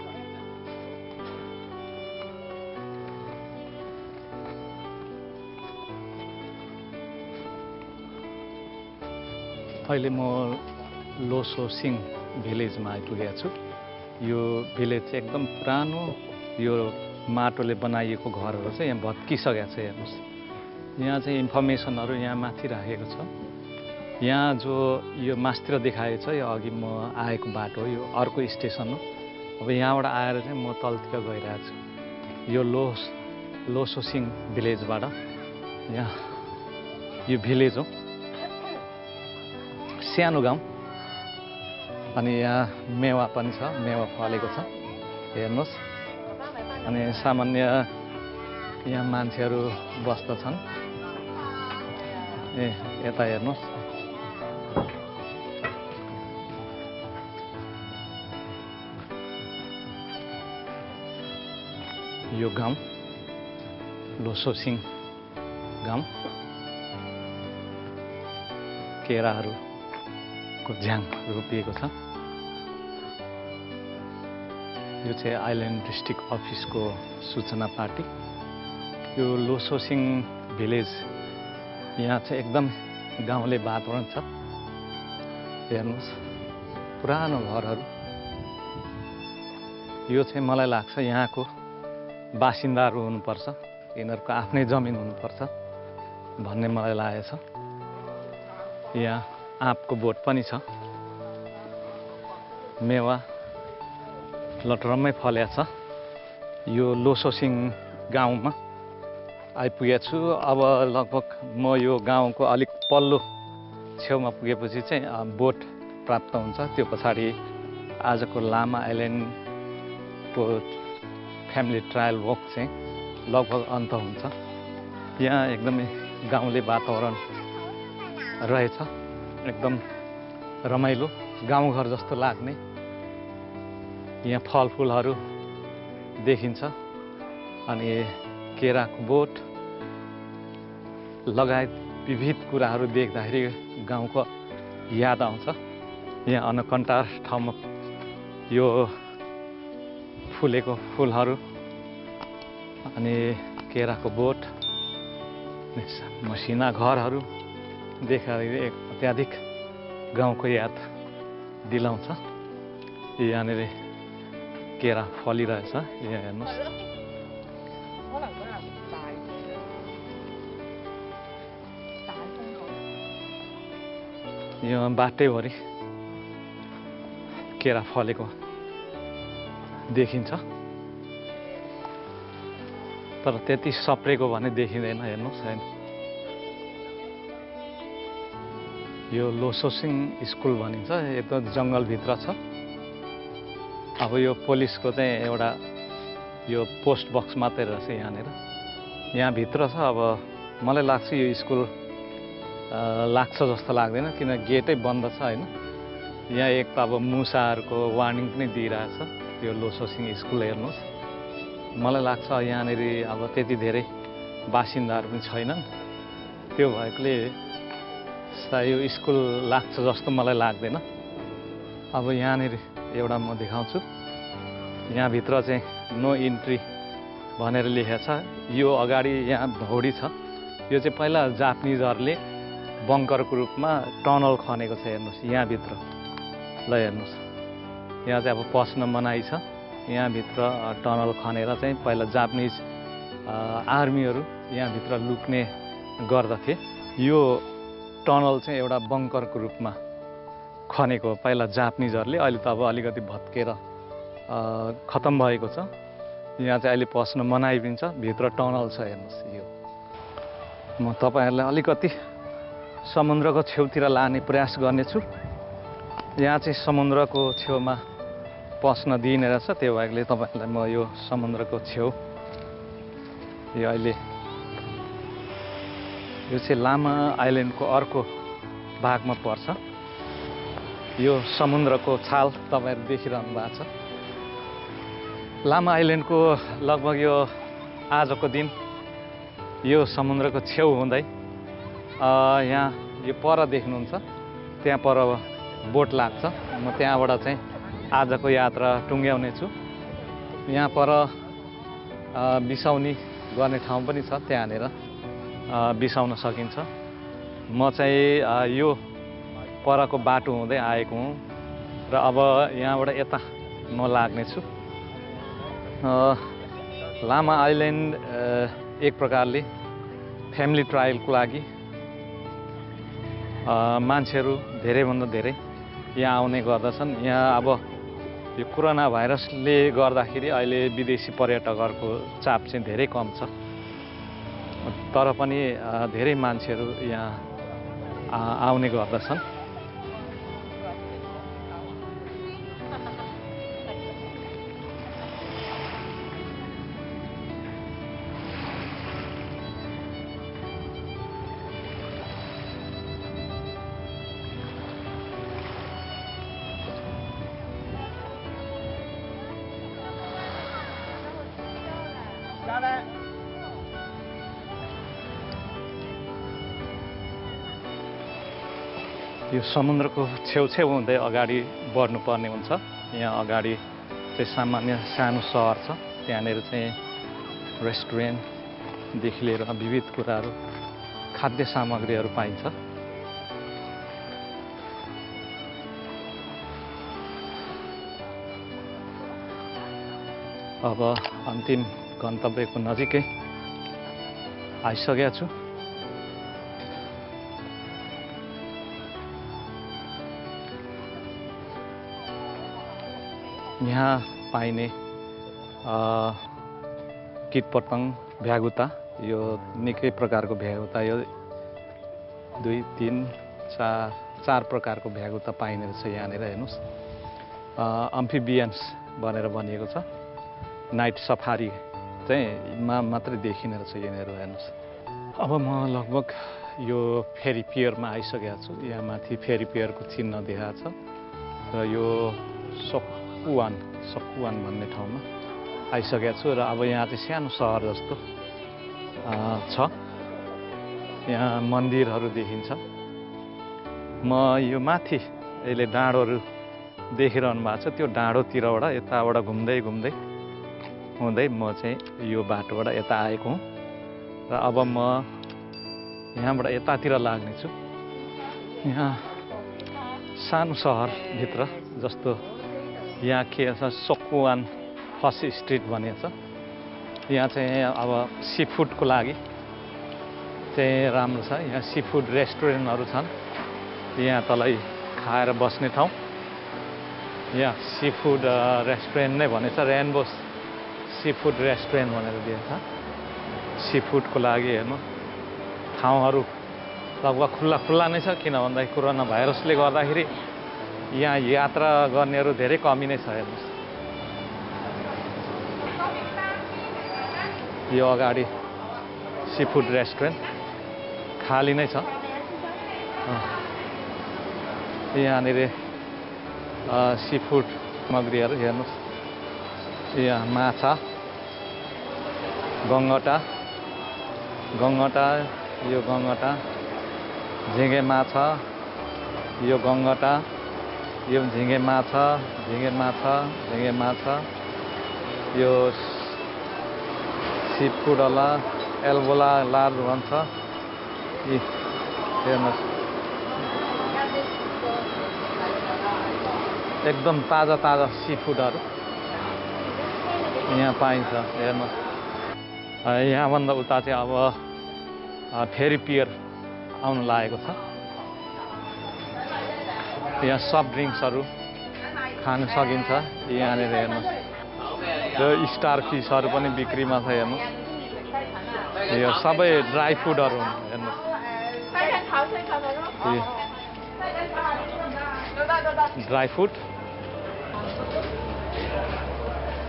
Speaker 1: अहिले म लोसोसिङ भिलेजमा आइपुगेको छु यो भिलेज चाहिँ एकदम पुरानो यो माटोले बनाइएको घरहरू चाहिँ यहाँ भत्किसकेको छ हेर्नुहोस् यहाँ चाहिँ इन्फर्मेसनहरू यहाँ माथि राखेको छ यहाँ जो यो मास्तिर देखाएको छ यो अघि म आएको बाटो हो यो अर्को स्टेसन हो अब यहाँबाट आएर चाहिँ म तलतिर गइरहेको छु यो लोसोसिङ भिलेजबाट यहाँ यो भिलेज हो सानो गाउँ अनि यहाँ मेवा पनि छ मेवा फलेको छ हेर्नुहोस् अनि सामान्य यहाँ मान्छेहरू बस्दछन् ए यता हेर्नुहोस् यो गाउँ लोसोसिङ गाउँ केराहरूको झ्याङ रोपिएको छ यो चाहिँ आइल्यान्ड डिस्ट्रिक्ट अफिसको सूचना पार्टी यो लोसोसिङ भिलेज यहाँ चाहिँ एकदम गाउँले वातावरण छ हेर्नुहोस् पुरानो घरहरू यो चाहिँ मलाई लाग्छ यहाँको बासिन्दाहरू हुनुपर्छ यिनीहरूको आफ्नै जमिन हुनुपर्छ भन्ने मलाई लागेको छ यहाँ आँपको बोट पनि छ मेवा लटरम्मै फलेको छ यो लोसोसिङ गाउँमा आइपुगेको छु अब लगभग म यो गाउँको अलिक पल्लो छेउमा पुगेपछि चाहिँ बोट प्राप्त हुन्छ त्यो पछाडि आजको लामा आइल्यान्डको फ्यामिली ट्रायल वक चाहिँ लगभग अन्त हुन्छ। यहाँ एकदमै गाउँले वातावरण रहेछ, एकदम रमाइलो गाउँघर जस्तो लाग्ने। यहाँ फलफुलहरू देखिन्छ अनि केराको बोट लगायत विविध कुराहरू देख्दाखेरि गाउँको याद आउँछ। यहाँ अनकन्टार ठाउँमा यो फुलेको फुलहरू अनि केराको बोट, मसिना घरहरू देख्दाखेरि अत्याधिक गाउँको याद दिलाउँछ। यहाँनिर केरा फलिरहेछ, यहाँ हेर्नुहोस्। यो बाटैभरि केरा फलेको देखिन्छ, तर त्यति सप्रेको भने देखिँदैन। हेर्नुहोस्, यो लोसोसिङ स्कुल भनिन्छ, एकदम जङ्गलभित्र छ। अब यो पुलिसको चाहिँ एउटा यो पोस्ट बक्स मात्रै रहेछ यहाँनिर, यहाँभित्र छ। अब मलाई लाग्छ यो स्कुल लाग्छ जस्तो लाग्दैन, किन गेटै बन्द छ होइन। यहाँ एक त अब मुसाहरूको वार्निङ पनि दिइरहेछ यो लोसोसिङ स्कुल। हेर्नुहोस्, मलाई लाग्छ यहाँनिर अब त्यति धेरै बासिन्दाहरू पनि छैनन्, त्यो भएकोले सायद यो स्कुल लाग्छ जस्तो मलाई लाग्दैन। अब यहाँनिर एउटा म देखाउँछु, यहाँभित्र चाहिँ नो इन्ट्री भनेर लेखेको छ। यो अगाडि यहाँ धौडी छ, यो चाहिँ पहिला जापानिजहरूले बङ्करको रूपमा टनल खनेको छ। हेर्नुहोस् यहाँभित्र, ल हेर्नुहोस्, यहाँ चाहिँ अब पस्न मनाइ छ। यहाँभित्र टनल खनेर चाहिँ पहिला जापानिज आर्मीहरू यहाँभित्र लुक्ने गर्दथे। यो टनल चाहिँ एउटा बङ्करको रूपमा खनेको पहिला जापानिजहरूले, अहिले त अब अलिकति भत्केर खतम भएको छ। यहाँ चाहिँ अहिले पस्न मनाइ पनि छ, भित्र टनल छ। हेर्नुहोस्, यो म तपाईँहरूलाई अलिकति समुद्रको छेउतिर लाने प्रयास गर्नेछु। यहाँ चाहिँ समुद्रको छेउमा पस्न दिइने रहेछ, त्यो भएकोले तपाईँहरूलाई म यो समुद्रको छेउ, यो अहिले यो चाहिँ लामा आइल्यान्डको अर्को भागमा पर्छ। यो समुद्रको छाल तपाईँहरू देखिरहनु भएको छ। लामा आइल्यान्डको लगभग यो आजको दिन यो समुद्रको छेउ हुँदै यहाँ यो पर देख्नुहुन्छ, त्यहाँ पर बोट लाग्छ। म त्यहाँबाट चाहिँ आजको यात्रा टुङ्ग्याउने छु। यहाँ पर बिसाउनी गर्ने ठाउँ पनि छ, त्यहाँनिर बिसाउन सकिन्छ। म चाहिँ यो परको बाटो हुँदै आएको हुँ र अब यहाँबाट यता म लाग्नेछु। लामा आइल्यान्ड एक प्रकारले फ्यामिली ट्रायलको लागि मान्छेहरू धेरैभन्दा धेरै यहाँ आउने गर्दछन्। यहाँ अब यो कोरोना भाइरसले गर्दाखेरि अहिले विदेशी पर्यटकहरूको चाप चाहिँ धेरै कम छ, तर पनि धेरै मान्छेहरू यहाँ आउने गर्दछन्। यो समुद्रको छेउछेउ हुँदै अगाडि बढ्नुपर्ने हुन्छ। यहाँ अगाडि चाहिँ सामान्य सानो सहर छ, त्यहाँनिर चाहिँ रेस्टुरेन्टदेखि लिएर विविध कुराहरू, खाद्य सामग्रीहरू पाइन्छ। अब अन्तिम गन्तव्यको नजिकै आइसकेको छु। यहाँ पाइने कीटपतंग, भ्यागुता, यो निकै प्रकारको भ्यागुता, यो 2, 3, 4 प्रकारको भ्यागुता पाइने रहेछ यहाँनिर। हेर्नुहोस्, अम्फिबियन्स भनेर भनिएको छ। नाइट सफारी चाहिँ मात्रै देखिने रहेछ यहाँनिर हेर्नुहोस्। अब म लगभग यो फेरी पियरमा आइसकेको छु। यहाँ माथि फेरी पियरको चिन्ह देखाएको छ र यो सकुवान भन्ने ठाउँमा आइसकेको छु र अब यहाँ चाहिँ सानो सहर जस्तो छ। यहाँ मन्दिरहरू देखिन्छ। म यो माथि अहिले डाँडोहरू देखिरहनु भएको छ, त्यो डाँडोतिरबाट यताबाट घुम्दै हुँदै म चाहिँ यो बाटोबाट यता आएको हुँ र अब म यहाँबाट यतातिर लाग्नेछु। यहाँ सानो सहरभित्र जस्तो यहाँ के छ सकुवान फर्स्ट स्ट्रिट भनिएको छ। यहाँ चाहिँ अब सी फुडको लागि चाहिँ राम्रो छ। यहाँ सी फुड रेस्टुरेन्टहरू छन्। यहाँ तलै खाएर बस्ने ठाउँ। यहाँ सी फुड रेस्टुरेन्ट नै भनेछ, रेनबो सी फुड रेस्टुरेन्ट भनेर दिएको छ। सी फुडको लागि हेर्नु ठाउँहरू लगभग खुल्ला नै छ, किन भन्दाखेरि कोरोना भाइरसले गर्दाखेरि यहाँ यात्रा गर्नेहरू धेरै कमी नै छ। हेर्नुहोस् यो अगाडि सी फुड रेस्टुरेन्ट खाली नै छ। यहाँनिर सी फुड सामग्रीहरू हेर्नुहोस्। यहाँ माछा, गङ्गटा, यो गङ्गटा, झिँगे माछा, यो गङ्गटा, यो झिँगे माछा, यो सी फुडवाला एल्बोला लार्ज भन्छ। हेर्नुहोस् एकदम ताजा सी फुडहरू यहाँ पाइन्छ। हेर्नुहोस् यहाँभन्दा उता चाहिँ अब फेरी पियर आउनु लागेको छ। यहाँ सफ्ट ड्रिङ्क्सहरू खान सकिन्छ। यहाँनिर हेर्नुहोस् यो स्टार फिसहरू पनि बिक्रीमा छ। हेर्नुहोस् यो सबै ड्राई फुडहरू हुन्। हेर्नुहोस् ड्राई फुड,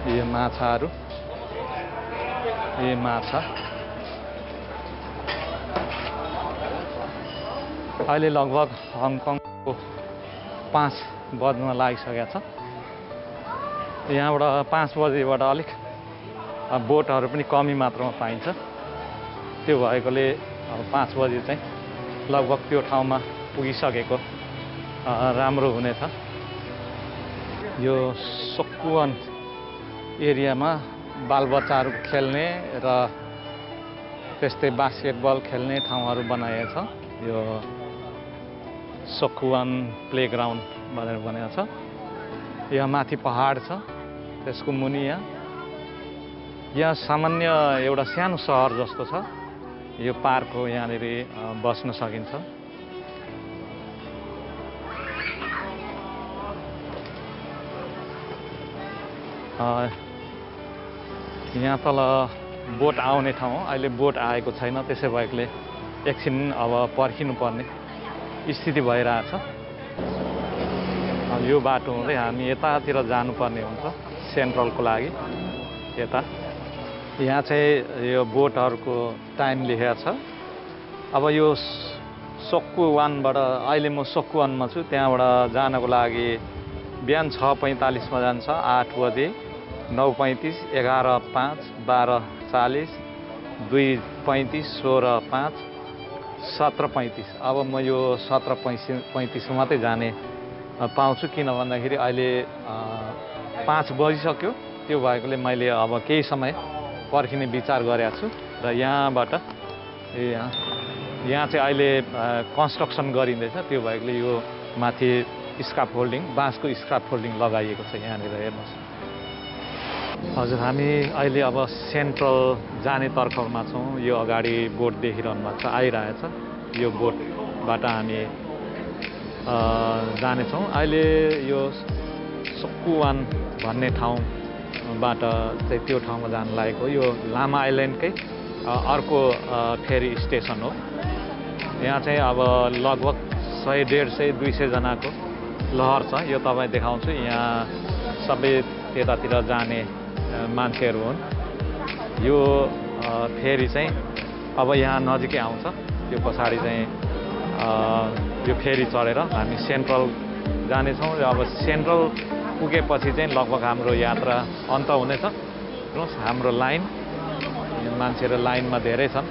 Speaker 1: यो माछाहरू, यो माछा अहिले लगभग हङकङको 5 बज्न लागिसकेको छ। यहाँबाट 5 बजेबाट अलिक बोटहरू पनि कमी मात्रामा पाइन्छ। त्यो भएकोले अब 5 बजे चाहिँ लगभग त्यो ठाउँमा पुगिसकेको राम्रो हुनेछ। यो सकुवान एरियामा बालबच्चाहरू खेल्ने र त्यस्तै बास्केटबल खेल्ने ठाउँहरू बनाएको छ। यो सकुवान प्लेग्राउन्ड भनेर भनेको छ। यहाँ माथि पहाड छ, त्यसको मुनि यहाँ सामान्य एउटा सानो सहर जस्तो छ। यो पार्क हो, यहाँनिर बस्न सकिन्छ। यहाँ तल बोट आउने ठाउँ हो। अहिले बोट आएको छैन, त्यसै भएकोले एकछिन अब पर्खिनु पर्ने स्थिति भइरहेछ। यो बाटो हुँदै हामी यतातिर जानुपर्ने हुन्छ सेन्ट्रलको लागि। यता यहाँ चाहिँ यो बोटहरूको टाइम लेखेको छ। अब यो सकुवानबाट अहिले म सकुवानमा छु। त्यहाँबाट जानको लागि बिहान 6:45 मा जान्छ, 8 बजे, 9:35, 11:05, 12:40, 2:35, 16:05, 17:35। अब म यो 17:35 मात्रै जाने पाउँछु, किन भन्दाखेरि अहिले 5 बजिसक्यो। त्यो भएकोले मैले अब केही समय पर्खिने विचार गरेको छु। र यहाँबाट यहाँ चाहिँ अहिले कन्स्ट्रक्सन गरिँदैछ। त्यो भएकोले यो माथि स्काफ होल्डिङ, बाँसको स्काफ होल्डिङ लगाइएको छ। यहाँनिर हेर्नुहोस् हजुर, हामी अहिले अब सेन्ट्रल जाने तर्खरमा छौँ। यो अगाडि बोट देखिरहनु भएको छ, आइरहेछ। यो बोटबाट हामी जानेछौँ। अहिले यो सकुवान भन्ने ठाउँबाट चाहिँ त्यो ठाउँमा जानु लागेको। यो लामा आइल्यान्डकै अर्को फेरी स्टेसन हो। यहाँ चाहिँ अब लगभग 100, 150, 200 जनाको लहर छ। यो तपाईँ देखाउँछु। यहाँ सबै त्यतातिर जाने मान्छेहरू हुन्। यो फेरी चाहिँ अब यहाँ नजिकै आउँछ। त्यो पछाडि चाहिँ यो फेरी चढेर हामी सेन्ट्रल जानेछौँ र अब सेन्ट्रल पुगेपछि चाहिँ लगभग हाम्रो यात्रा अन्त हुनेछ। हाम्रो लाइन, मान्छेहरू लाइनमा धेरै छन्।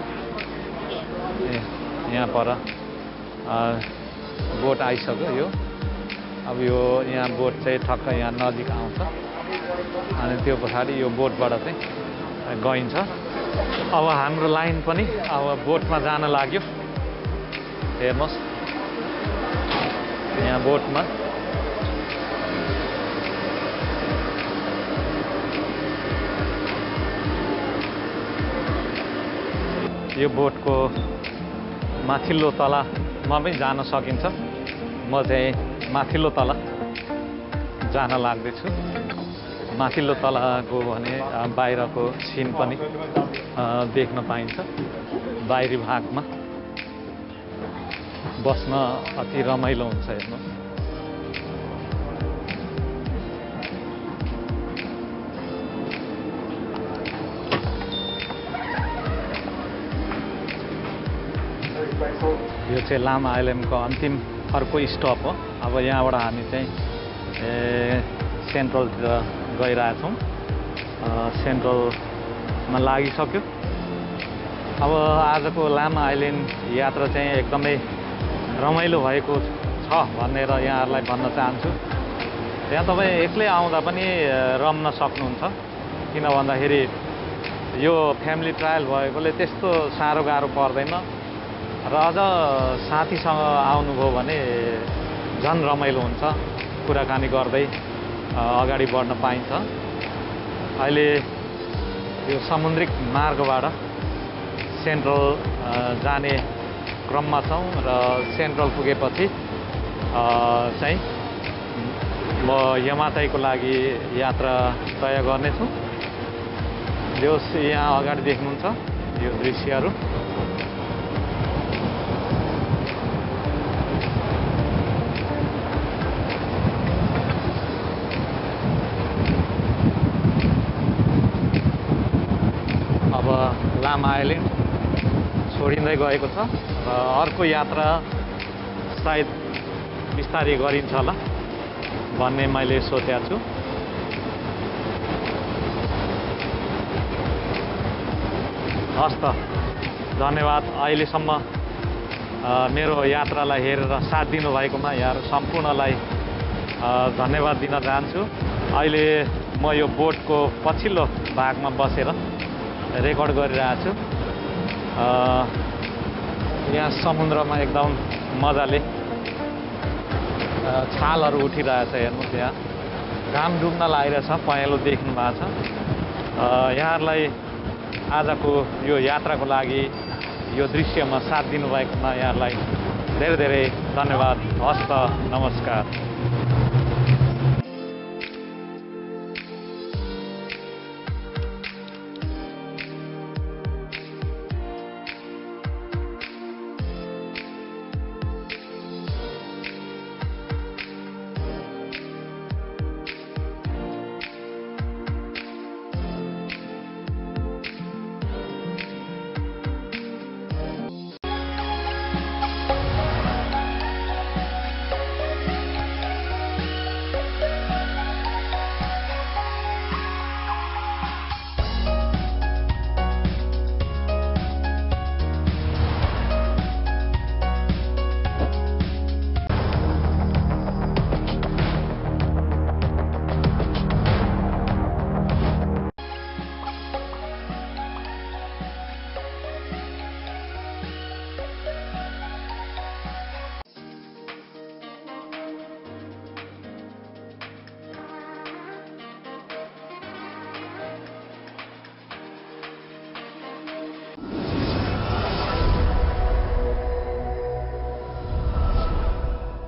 Speaker 1: यहाँ पर बोट आइसक्यो। यो अब यो यहाँ बोट चाहिँ ठक्क यहाँ नजिक आउँछ अनि त्यो पछाडि यो बोटबाट चाहिँ गइन्छ। अब हाम्रो लाइन पनि अब बोटमा जान लाग्यो। हेर्नुहोस् यहाँ बोटमा यो बोटको माथिल्लो तलामा पनि जान सकिन्छ। म चाहिँ माथिल्लो तला जान लाग्दैछु। माथिल्लो तलाको भने बाहिरको सिन पनि देख्न पाइन्छ। बाहिरी भागमा बस्न अति रमाइलो हुन्छ। हेर्नुहोस् यो चाहिँ लामा आइल्यान्डको अन्तिम अर्को स्टप हो। अब यहाँबाट हामी चाहिँ सेन्ट्रलतिर गइरहेछौँ। सेन्ट्रलमा लागिसक्यो। अब आजको लामा आइल्यान्ड यात्रा चाहिँ एकदमै रमाइलो भएको छ भनेर यहाँहरूलाई भन्न चाहन्छु। यहाँ तपाईँ एक्लै आउँदा पनि रम्न सक्नुहुन्छ। किन भन्दाखेरि यो फ्यामिली ट्रायल भएकोले त्यस्तो साह्रो गाह्रो पर्दैन र अझ साथीसँग आउनुभयो भने झन् रमाइलो हुन्छ। कुराकानी गर्दै अगाडि बढ्न पाइन्छ। अहिले यो समुद्रिक मार्गबाट सेन्ट्रल जाने क्रममा छौँ र सेन्ट्रल पुगेपछि चाहिँ म यमाताईको लागि यात्रा तय गर्नेछु। यो यहाँ अगाडि देख्नुहुन्छ यो दृश्यहरू। अब लामा आइल्यान्ड छोडिँदै गएको छ र अर्को यात्रा सायद बिस्तारै गरिन्छ होला भन्ने मैले सोचेको छु। हस् त, धन्यवाद। अहिलेसम्म मेरो यात्रालाई हेरेर साथ दिनुभएकोमा यहाँ सम्पूर्णलाई धन्यवाद दिन चाहन्छु। अहिले म यो बोटको पछिल्लो भागमा बसेर रेकर्ड गरिरहेको छु। यहाँ समुद्रमा एकदम मजाले छालहरू उठिरहेछ। हेर्नुहोस् यहाँ घाम डुब्न लागिरहेछ। पहेँलो देख्नु भएको छ। यहाँहरूलाई आजको यो यात्राको लागि यो दृश्यमा साथ दिनुभएकोमा यहाँहरूलाई धेरै धेरै धन्यवाद। हस्त, नमस्कार।